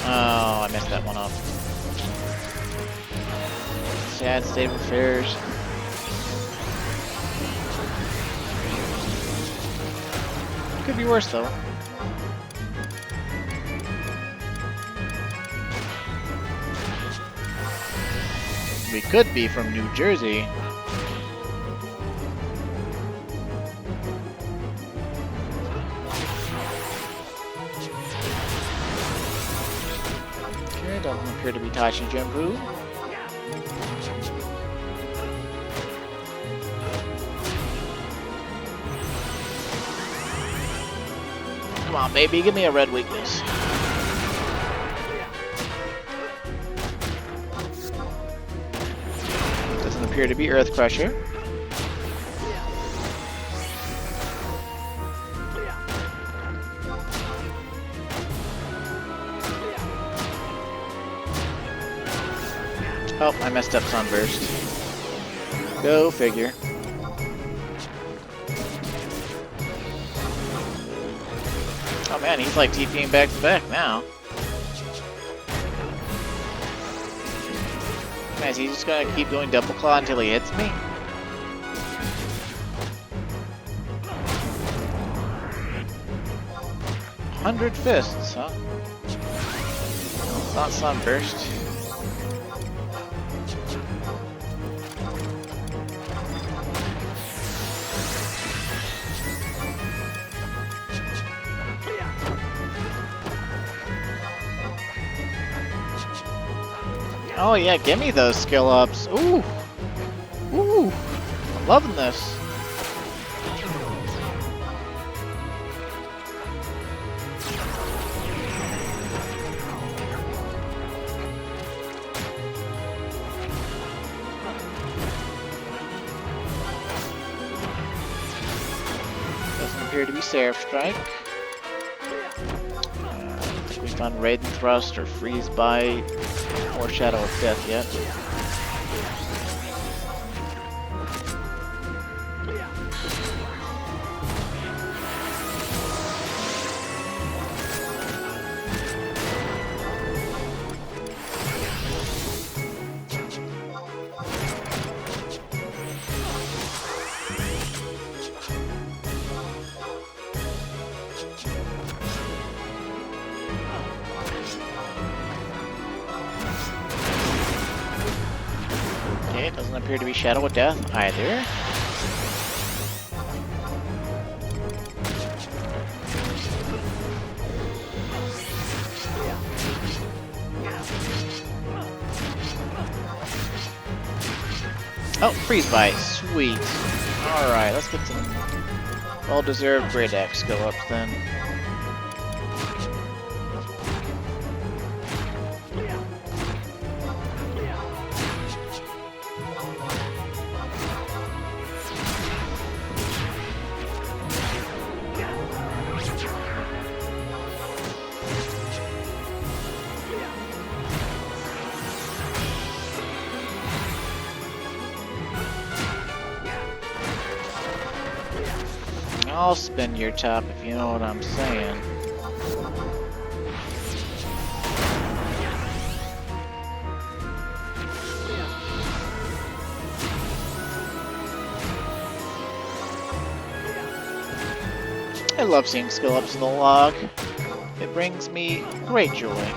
Oh, I messed that one up. Sad state of affairs. Could be worse though. We could be from New Jersey. Doesn't appear to be Tachi Jumbu. Come on, baby, give me a red weakness. Doesn't appear to be Earth Crusher. Oh, I messed up Sunburst. Go figure. Oh man, he's like TPing back to back now. Man, is he just gonna keep doing double claw until he hits me? "100 fists, huh? It's not Sunburst. Oh yeah, give me those skill ups. Ooh. Ooh. I'm loving this. Doesn't appear to be Seraph Strike. I don't think we've done Raiden Thrust or Freeze Bite or Shadow of Death yet. Doesn't appear to be Shadow of Death either. Oh, Freeze Bite. Sweet. Alright, let's get some well-deserved Great Axe go up then. I'll spin your top if you know what I'm saying. I love seeing skill ups in the log. It brings me great joy.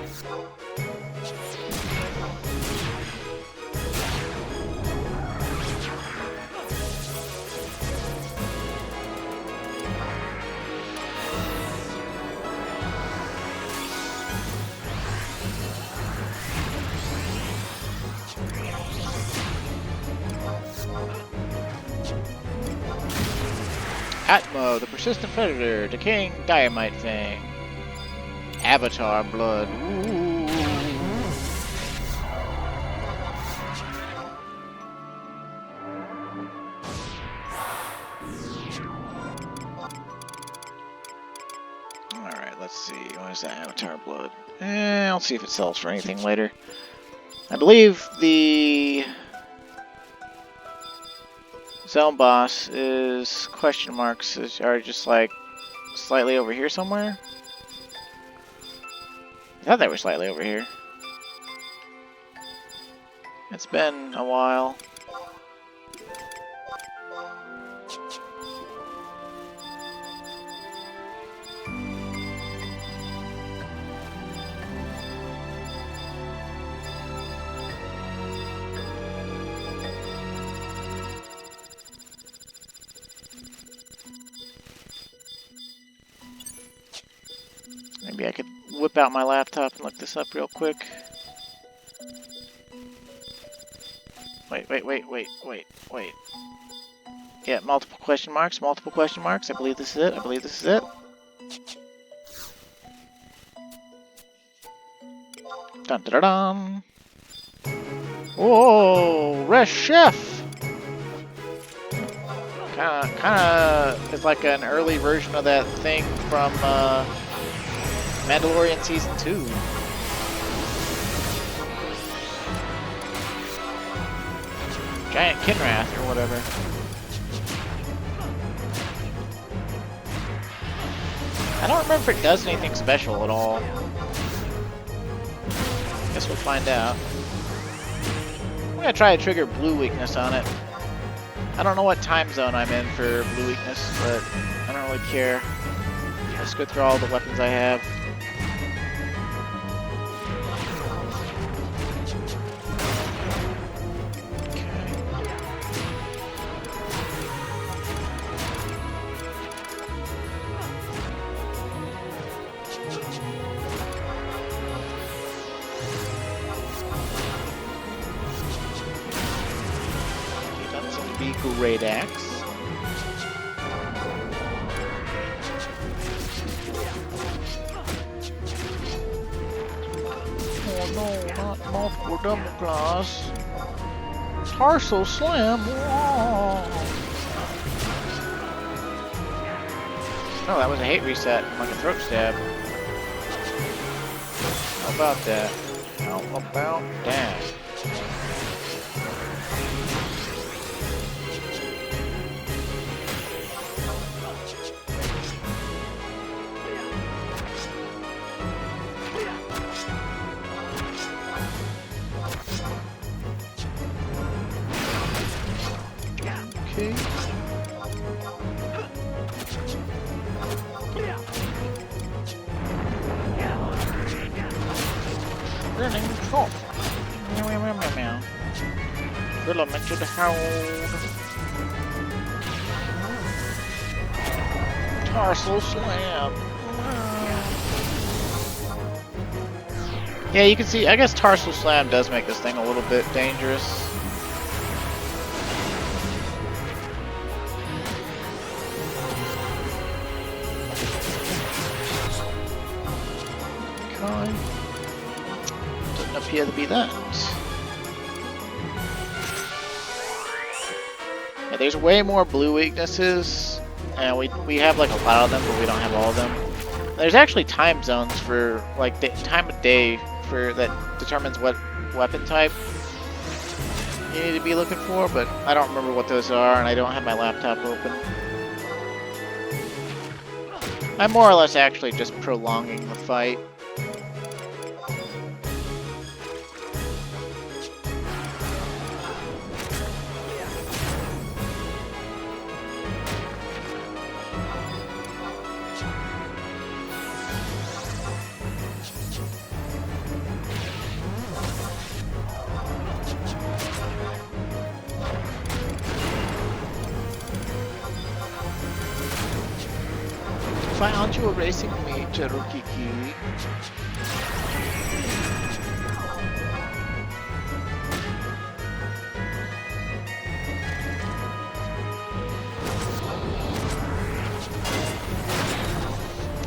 Atmo, the persistent predator, decaying diamite fang. Avatar blood. Ooh. Alright, let's see. What is that avatar blood? I'll see if it sells for anything later. I believe the zone boss is question marks are just like slightly over here somewhere. I thought they were slightly over here. It's been a while. Maybe I could whip out my laptop and look this up real quick. Wait. Yeah, multiple question marks. I believe this is it. Dun dun dun dun. Whoa, Res Chef! Kinda, it's like an early version of that thing from, Mandalorian Season 2. Giant Kinrath or whatever. I don't remember if it does anything special at all. Guess we'll find out. I'm gonna try to trigger blue weakness on it. I don't know what time zone I'm in for blue weakness, but I don't really care. Let's go through all the weapons I have. Great Axe. Oh no, not multiple double claws. Torso slam. Whoa. Oh, that was a hate reset, like a throat stab. How about that? How about that? Okay. Running trough. Meow, meow, meow, meow. Filamented Hound. Tarsal Slam. Yeah, you can see, I guess Tarsal Slam does make this thing a little bit dangerous. Okay. Doesn't appear to be that. Yeah, there's way more blue weaknesses, and we have like a lot of them, but we don't have all of them. There's actually time zones for like the time of day for that determines what weapon type you need to be looking for, but I don't remember what those are, and I don't have my laptop open. I'm more or less actually just prolonging the fight. Why aren't you erasing me, Cherokee?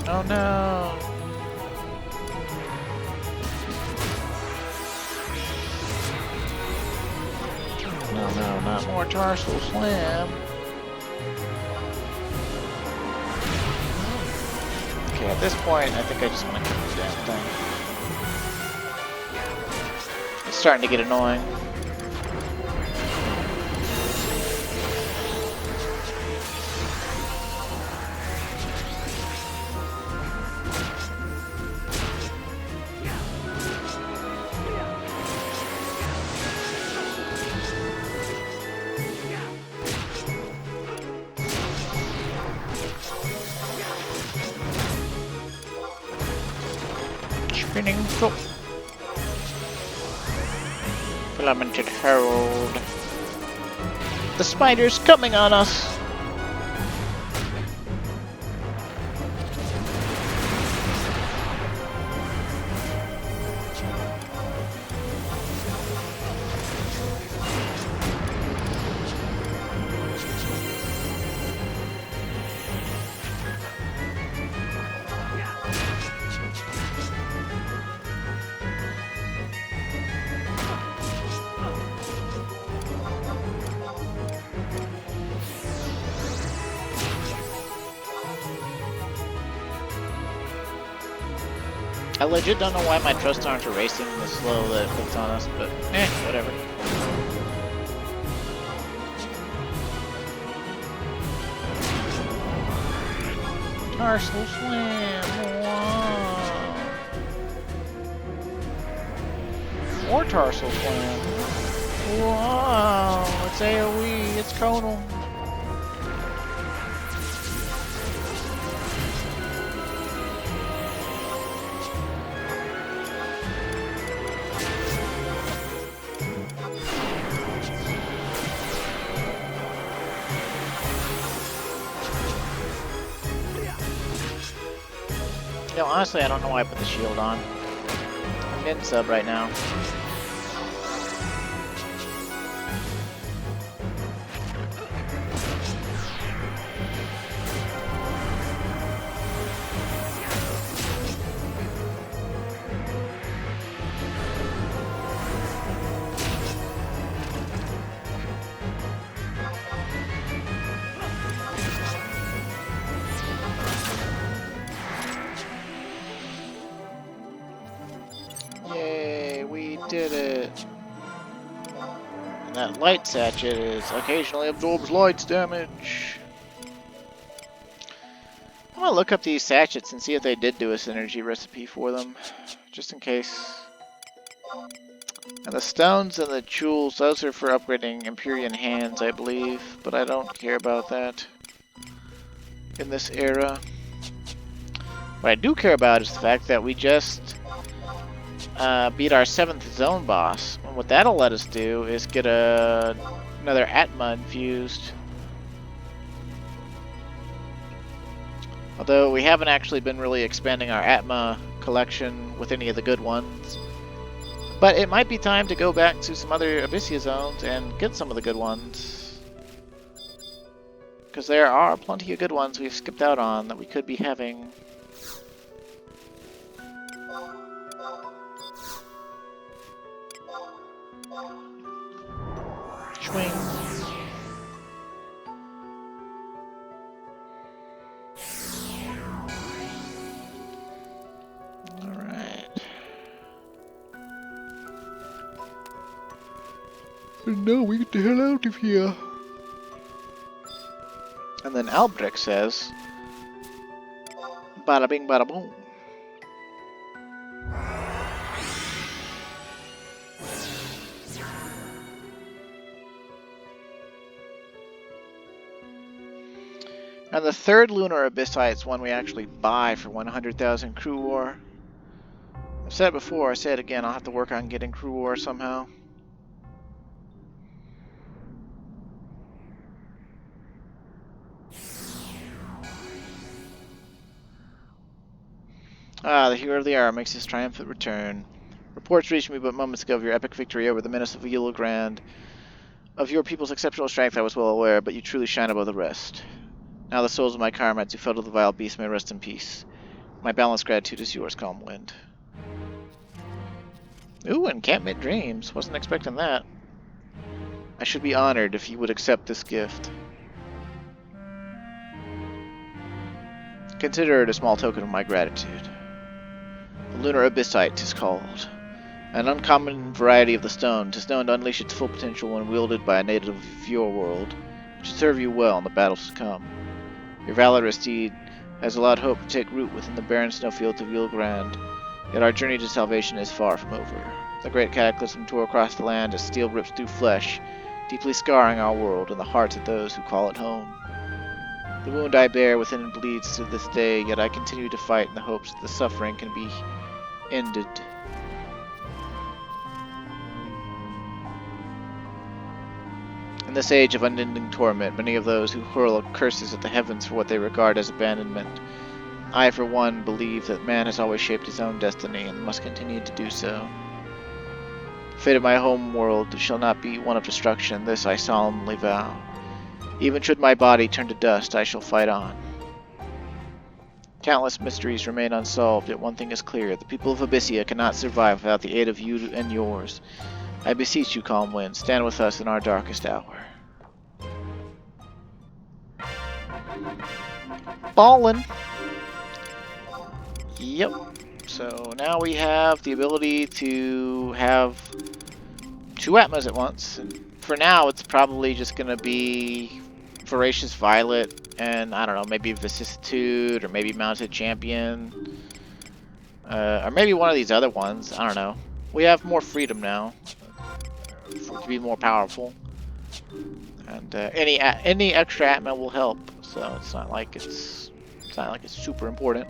Oh no! No, not more Tarsal Slam. Okay, at this point, I think I just want to kill the damn thing. It's starting to get annoying. Spinning top. Filamented Herald. The spider's coming on us. I legit don't know why my trust aren't erasing the slow that it puts on us, but whatever. Tarsal Slam! Wow. More Tarsal Slam! Wow! It's AoE, it's Conal. You know, honestly, I don't know why I put the shield on. I'm getting sub right now. Did it. And that light sachet occasionally absorbs lights damage. I'm gonna look up these sachets and see if they did do a synergy recipe for them, just in case. And the stones and the jewels, those are for upgrading Empyrean hands, I believe, but I don't care about that in this era. What I do care about is the fact that we just beat our 7th zone boss. And what that'll let us do is get another Atma infused. Although we haven't actually been really expanding our Atma collection with any of the good ones. But it might be time to go back to some other Abyssea zones and get some of the good ones. Because there are plenty of good ones we've skipped out on that we could be having. Swing. And now we get the hell out of here. And then Albrecht says, bada bing bada boom. And the third lunar Abyssea is one we actually buy for 100,000 crew ore. I've said it before, I say it again, I'll have to work on getting crew ore somehow. Ah, the hero of the hour makes his triumphant return. Reports reached me but moments ago of your epic victory over the menace of Yellowgrand. Of your people's exceptional strength I was well aware, but you truly shine above the rest. Now the souls of my comrades who fell to the vile beast may rest in peace. My balanced gratitude is yours, calm wind. Ooh, encampment dreams. Wasn't expecting that. I should be honored if you would accept this gift. Consider it a small token of my gratitude. The lunar abyssite 'tis called. An uncommon variety of the stone, 'tis known to unleash its full potential when wielded by a native of your world. It should serve you well in the battles to come. Your valorous deed has allowed hope to take root within the barren snowfields of Yellowgrand, yet our journey to salvation is far from over. The great cataclysm tore across the land as steel rips through flesh, deeply scarring our world and the hearts of those who call it home. The wound I bear within bleeds to this day, yet I continue to fight in the hopes that the suffering can be ended. In this age of unending torment, many of those who hurl curses at the heavens for what they regard as abandonment. I, for one, believe that man has always shaped his own destiny and must continue to do so. The fate of my home world shall not be one of destruction, this I solemnly vow. Even should my body turn to dust, I shall fight on. Countless mysteries remain unsolved, yet one thing is clear. The people of Abyssea cannot survive without the aid of you and yours. I beseech you, calm wind, stand with us in our darkest hour. Ballin'! Yep. So now we have the ability to have two Atmas at once. And for now, it's probably just going to be Voracious Violet and, I don't know, maybe Vicissitude or maybe Mounted Champion. Or maybe one of these other ones. I don't know. We have more freedom now to be more powerful. And any extra Atma will help. So it's not like it's super important.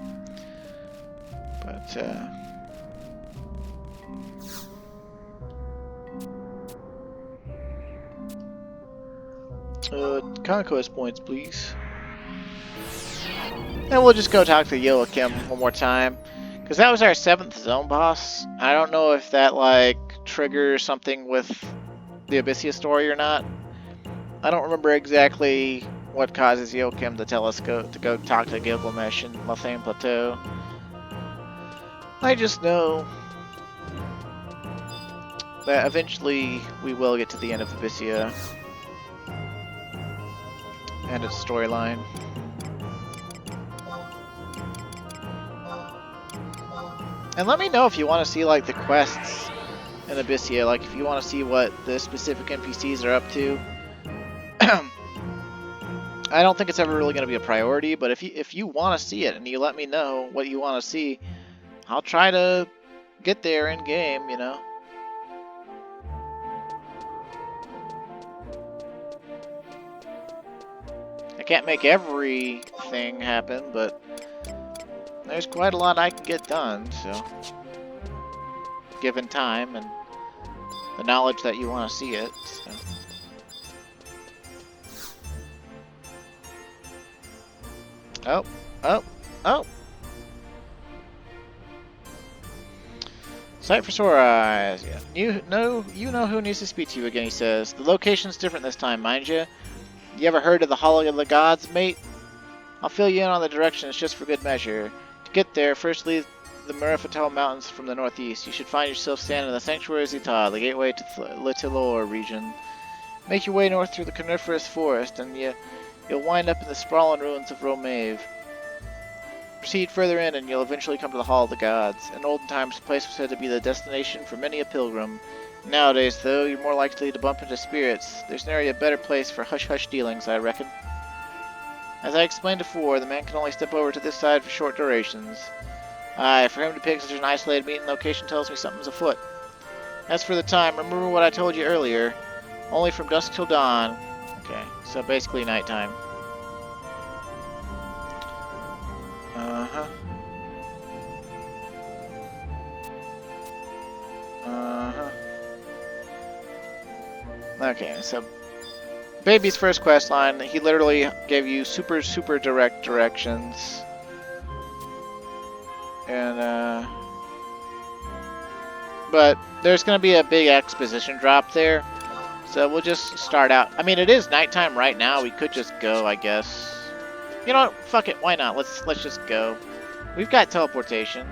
But conquest points, please. And we'll just go talk to Joachim one more time, because that was our 7th zone boss. I don't know if that like triggers something with the Abyssea story or not. I don't remember exactly what causes Joachim to tell us to go talk to Gilgamesh in Lothane Plateau. I just know that eventually we will get to the end of Abyssea and its storyline. And let me know if you want to see like the quests in Abyssea, like if you want to see what the specific NPCs are up to. I don't think it's ever really going to be a priority, but if you want to see it and you let me know what you want to see, I'll try to get there in game, you know. I can't make everything happen, but there's quite a lot I can get done, so given time and the knowledge that you want to see it. So. Oh, oh, oh! Sight for sore eyes. Yeah. You know who needs to speak to you again, he says. The location's different this time, mind you. You ever heard of the Hall of the Gods, mate? I'll fill you in on the directions just for good measure. To get there, first leave the Merifatel Mountains from the northeast. You should find yourself standing in the Sanctuary of Zita, the gateway to Litilor region. Make your way north through the coniferous forest, and you'll wind up in the sprawling ruins of Romave. Proceed further in, and you'll eventually come to the Hall of the Gods. In olden times, the place was said to be the destination for many a pilgrim. Nowadays, though, you're more likely to bump into spirits. There's nary a better place for hush-hush dealings, I reckon. As I explained before, the man can only step over to this side for short durations. Aye, for him to pick such an isolated meeting location tells me something's afoot. As for the time, remember what I told you earlier. Only from dusk till dawn. Okay, so basically nighttime. Uh-huh. Uh-huh. Okay, so Baby's first quest line, he literally gave you super direct directions. And, but there's going to be a big exposition drop there. So we'll just start out. I mean, it is nighttime right now. We could just go, I guess. You know what? Fuck it. Why not? Let's just go. We've got teleportation.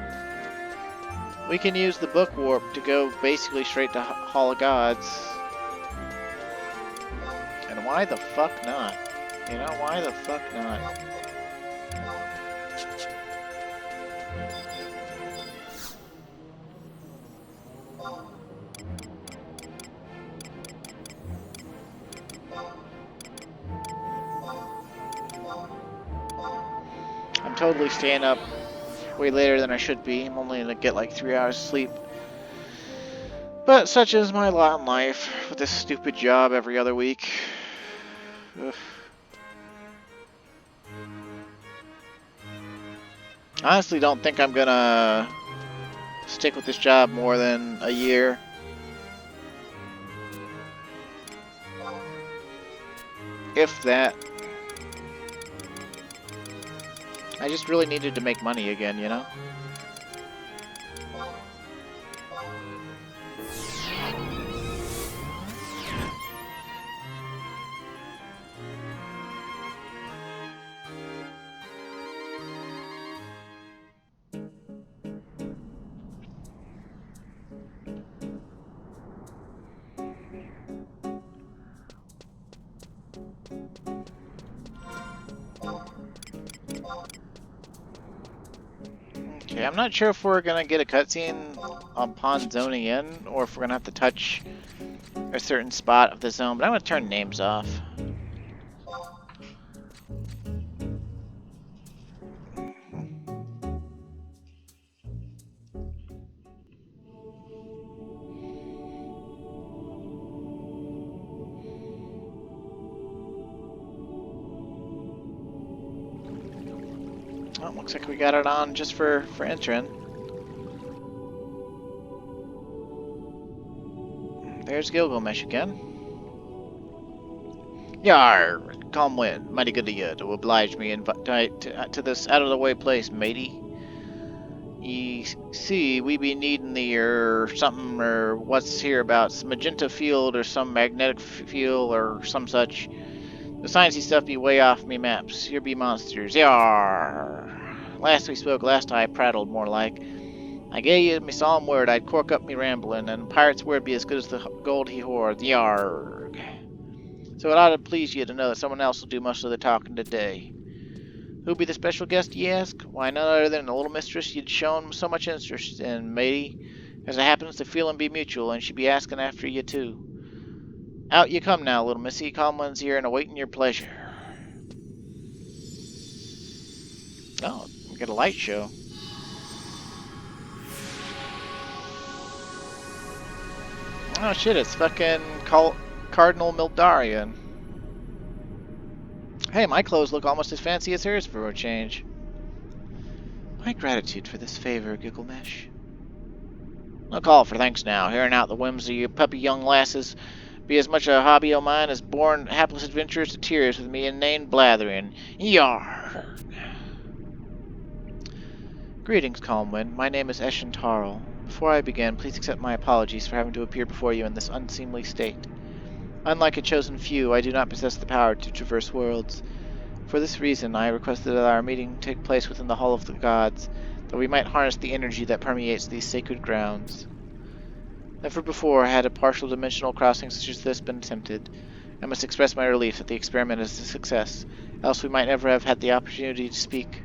We can use the book warp to go basically straight to Hall of Gods. And why the fuck not? You know, why the fuck not? I'm totally staying up way later than I should be. I'm only gonna get like 3 hours of sleep. But such is my lot in life with this stupid job every other week. Ugh. I honestly don't think I'm gonna stick with this job more than a year. If that. I just really needed to make money again, you know? Okay, I'm not sure if we're gonna get a cutscene upon zoning in, or if we're gonna have to touch a certain spot of the zone, but I'm gonna turn names off. Oh, looks like we got it on just for entering. There's Gilgamesh again. Yar! Calm wind. Mighty good of you to oblige me to this out-of-the-way place, matey. Ye see, we be needing the, something, or what's here about some magenta field, or some magnetic field, or some such. The sciencey stuff be way off me maps. Here be monsters. Yar! Last we spoke, last I prattled more like. I gave you me solemn word I'd cork up me rambling, and pirate's word be as good as the gold he hoard. Yarg! So it ought to please you to know that someone else will do most of the talking today. Who be the special guest, ye ask? Why, none other than the little mistress you'd shown so much interest in, matey. As it happens, the feeling be mutual, and she be asking after you too. Out you come now, little missy. Calm one's here and awaiting your pleasure. Oh, we got a light show. Oh shit, it's fucking Cardinal Mildarian. Hey, my clothes look almost as fancy as hers for a change. My gratitude for this favor, Gilgamesh. No call for thanks now. Hearing out the whims of you puppy young lasses be as much a hobby o' mine as born hapless adventurers to tears with me inane blathering. Yar! Greetings, Calm Wind. My name is Eshin Tarl. Before I begin, please accept my apologies for having to appear before you in this unseemly state. Unlike a chosen few, I do not possess the power to traverse worlds. For this reason, I requested that our meeting take place within the Hall of the Gods, that we might harness the energy that permeates these sacred grounds. Never before had a partial dimensional crossing such as this been attempted. I must express my relief that the experiment is a success, else we might never have had the opportunity to speak.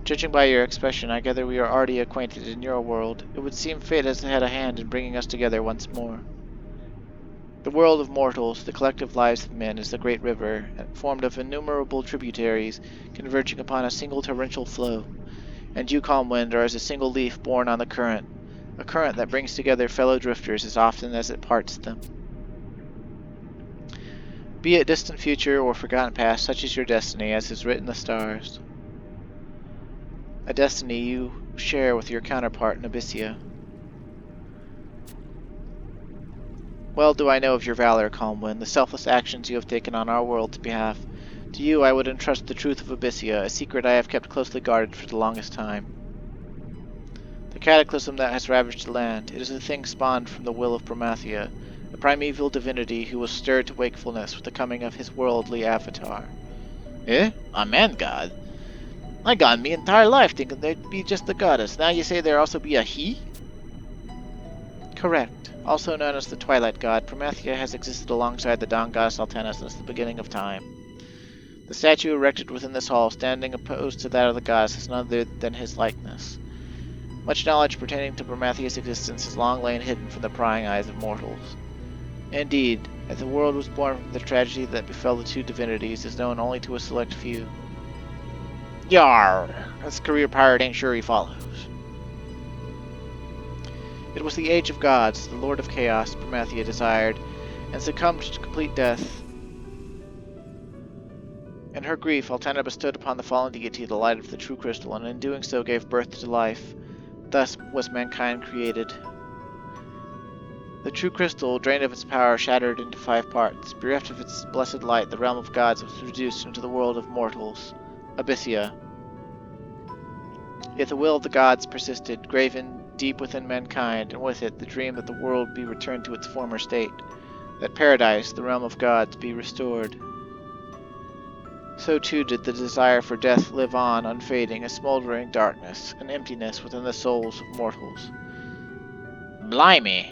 Judging by your expression, I gather we are already acquainted in your world. It would seem fate has had a hand in bringing us together once more. The world of mortals, the collective lives of men, is the great river, formed of innumerable tributaries, converging upon a single torrential flow. And you, Calm Wind, are as a single leaf borne on the current, a current that brings together fellow drifters as often as it parts them. Be it distant future or forgotten past, such is your destiny, as is written in the stars. A destiny you share with your counterpart in Abyssea. Well do I know of your valor, Calm Wind, the selfless actions you have taken on our world's behalf. To you I would entrust the truth of Abyssea, a secret I have kept closely guarded for the longest time. The cataclysm that has ravaged the land, it is a thing spawned from the will of Promathia, a primeval divinity who was stirred to wakefulness with the coming of his worldly avatar. Eh? A man-god? I gone me entire life thinking there'd be just the goddess. Now you say there also be a he? Correct. Also known as the Twilight God, Promathia has existed alongside the dawn goddess Altena since the beginning of time. The statue erected within this hall, standing opposed to that of the goddess, is none other than his likeness. Much knowledge pertaining to Promathia's existence has long lain hidden from the prying eyes of mortals. Indeed, that the world was born from the tragedy that befell the two divinities is known only to a select few. Yar! This career pirate ain't sure he follows. It was the age of gods, the lord of chaos, Promathia desired, and succumbed to complete death. In her grief, Altena bestowed upon the fallen deity the light of the true crystal, and in doing so gave birth to life. Thus was mankind created. The true crystal, drained of its power, shattered into 5 parts. Bereft of its blessed light, the realm of gods was reduced into the world of mortals, Abyssea. Yet the will of the gods persisted, graven deep within mankind, and with it the dream that the world be returned to its former state, that paradise, the realm of gods, be restored. So too did the desire for death live on, unfading, a smoldering darkness, an emptiness within the souls of mortals. Blimey!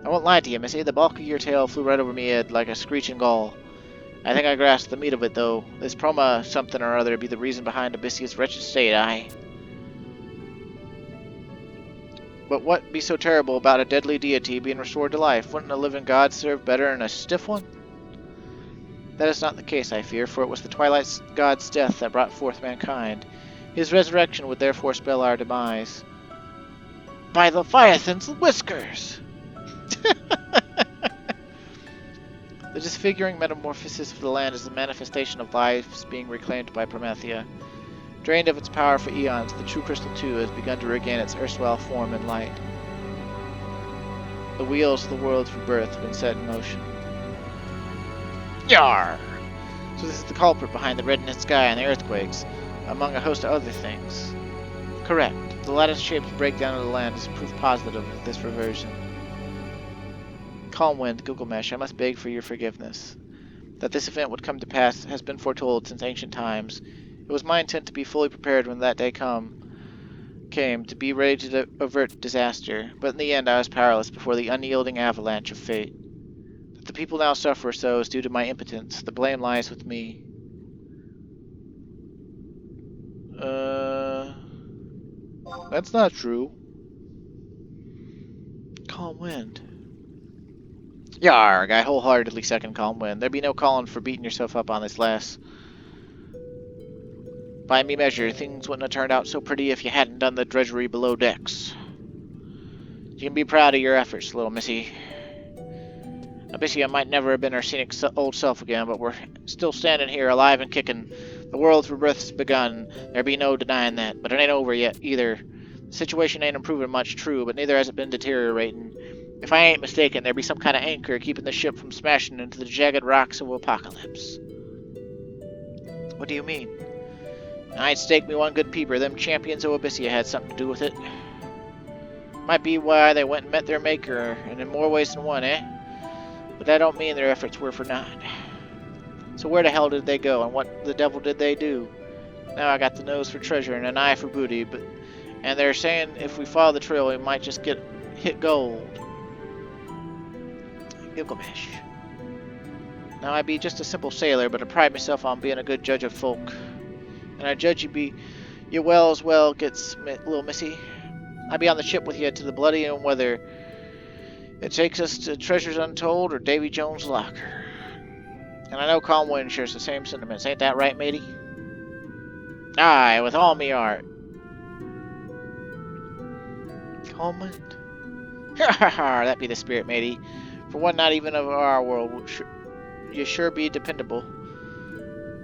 I won't lie to you, missy, the bulk of your tale flew right over me head like a screeching gull. I think I grasped the meat of it, though. This Proma something or other be the reason behind Abyssea's wretched state, aye. But what be so terrible about a deadly deity being restored to life? Wouldn't a living god serve better than a stiff one? That is not the case, I fear, for it was the Twilight God's death that brought forth mankind. His resurrection would therefore spell our demise. By Leviathan's whiskers! The disfiguring metamorphosis of the land is the manifestation of lives being reclaimed by Promathia. Drained of its power for eons, the true crystal too has begun to regain its erstwhile form and light. The wheels of the world's rebirth have been set in motion. Yar! So this is the culprit behind the reddening sky and the earthquakes, among a host of other things. Correct. The lattice-shaped breakdown of the land is proof positive of this reversion. Calm Wind, Gilgamesh, I must beg for your forgiveness. That this event would come to pass has been foretold since ancient times. It was my intent to be fully prepared when that day came, to be ready to avert disaster, but in the end I was powerless before the unyielding avalanche of fate. That the people now suffer so is due to my impotence. The blame lies with me. That's not true. Calm Wind. Yarg, I wholeheartedly second Calm Wind. There be no calling for beating yourself up on this, lass. By me measure, things wouldn't have turned out so pretty if you hadn't done the drudgery below decks. You can be proud of your efforts, little missy. Abyssea might never have been her scenic old self again, but we're still standing here alive and kicking. The world's rebirth's begun. There be no denying that, but it ain't over yet either. The situation ain't improving much, true, but neither has it been deteriorating. If I ain't mistaken, there'd be some kind of anchor keeping the ship from smashing into the jagged rocks of Apocalypse. What do you mean? I'd stake me one good peeper. Them champions of Abyssea had something to do with it. Might be why they went and met their maker, and in more ways than one, eh? But that don't mean their efforts were for naught. So where the hell did they go, and what the devil did they do? Now I got the nose for treasure and an eye for booty, and they're saying if we follow the trail, we might just hit gold. Gilgamesh. Now I be just a simple sailor, but I pride myself on being a good judge of folk. And I judge you well gets little missy. I be on the ship with you to the bloody, and whether it takes us to treasures untold or Davy Jones' locker. And I know Calm Wind shares the same sentiments. Ain't that right, matey? Aye, with all me art. Calm Wind? Ha ha ha, that be the spirit, matey. For one not even of our world, you sure be dependable.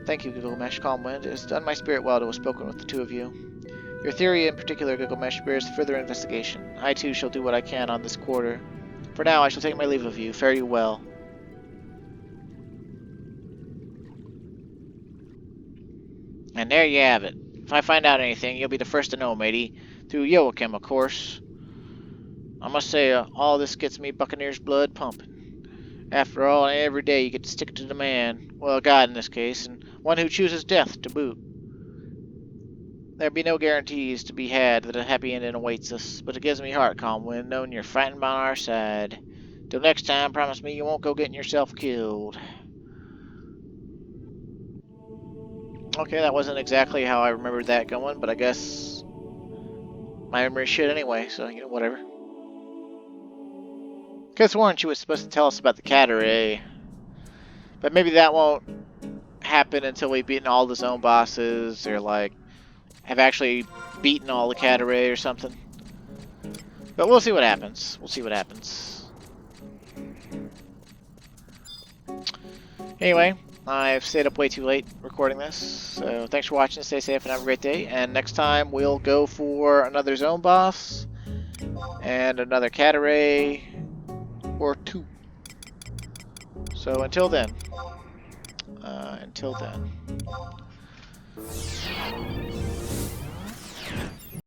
Thank you, Gilgamesh. Calm Wind. It has done my spirit well to have spoken with the two of you. Your theory in particular, Gilgamesh, bears further investigation. I too shall do what I can on this quarter. For now, I shall take my leave of you. Fare you well. And there you have it. If I find out anything, you'll be the first to know, matey. Through Joachim, of course. I must say, all this gets me Buccaneer's blood pumping. After all, every day you get to stick it to the man, well, God in this case, and one who chooses death to boot. There be no guarantees to be had that a happy ending awaits us, but it gives me heart, Calm Wind, knowing you're fighting by our side. Till next time, promise me you won't go getting yourself killed. Okay, that wasn't exactly how I remembered that going, but I guess my memory's shit anyway, so, you know, whatever. Could have sworn she was supposed to tell us about the Caturae, but maybe that won't happen until we've beaten all the zone bosses, or, like, have actually beaten all the Caturae or something. But we'll see what happens. We'll see what happens. Anyway, I've stayed up way too late recording this, so thanks for watching, stay safe, and have a great day. And next time we'll go for another zone boss, and another Caturae, or two. So until then. Until then.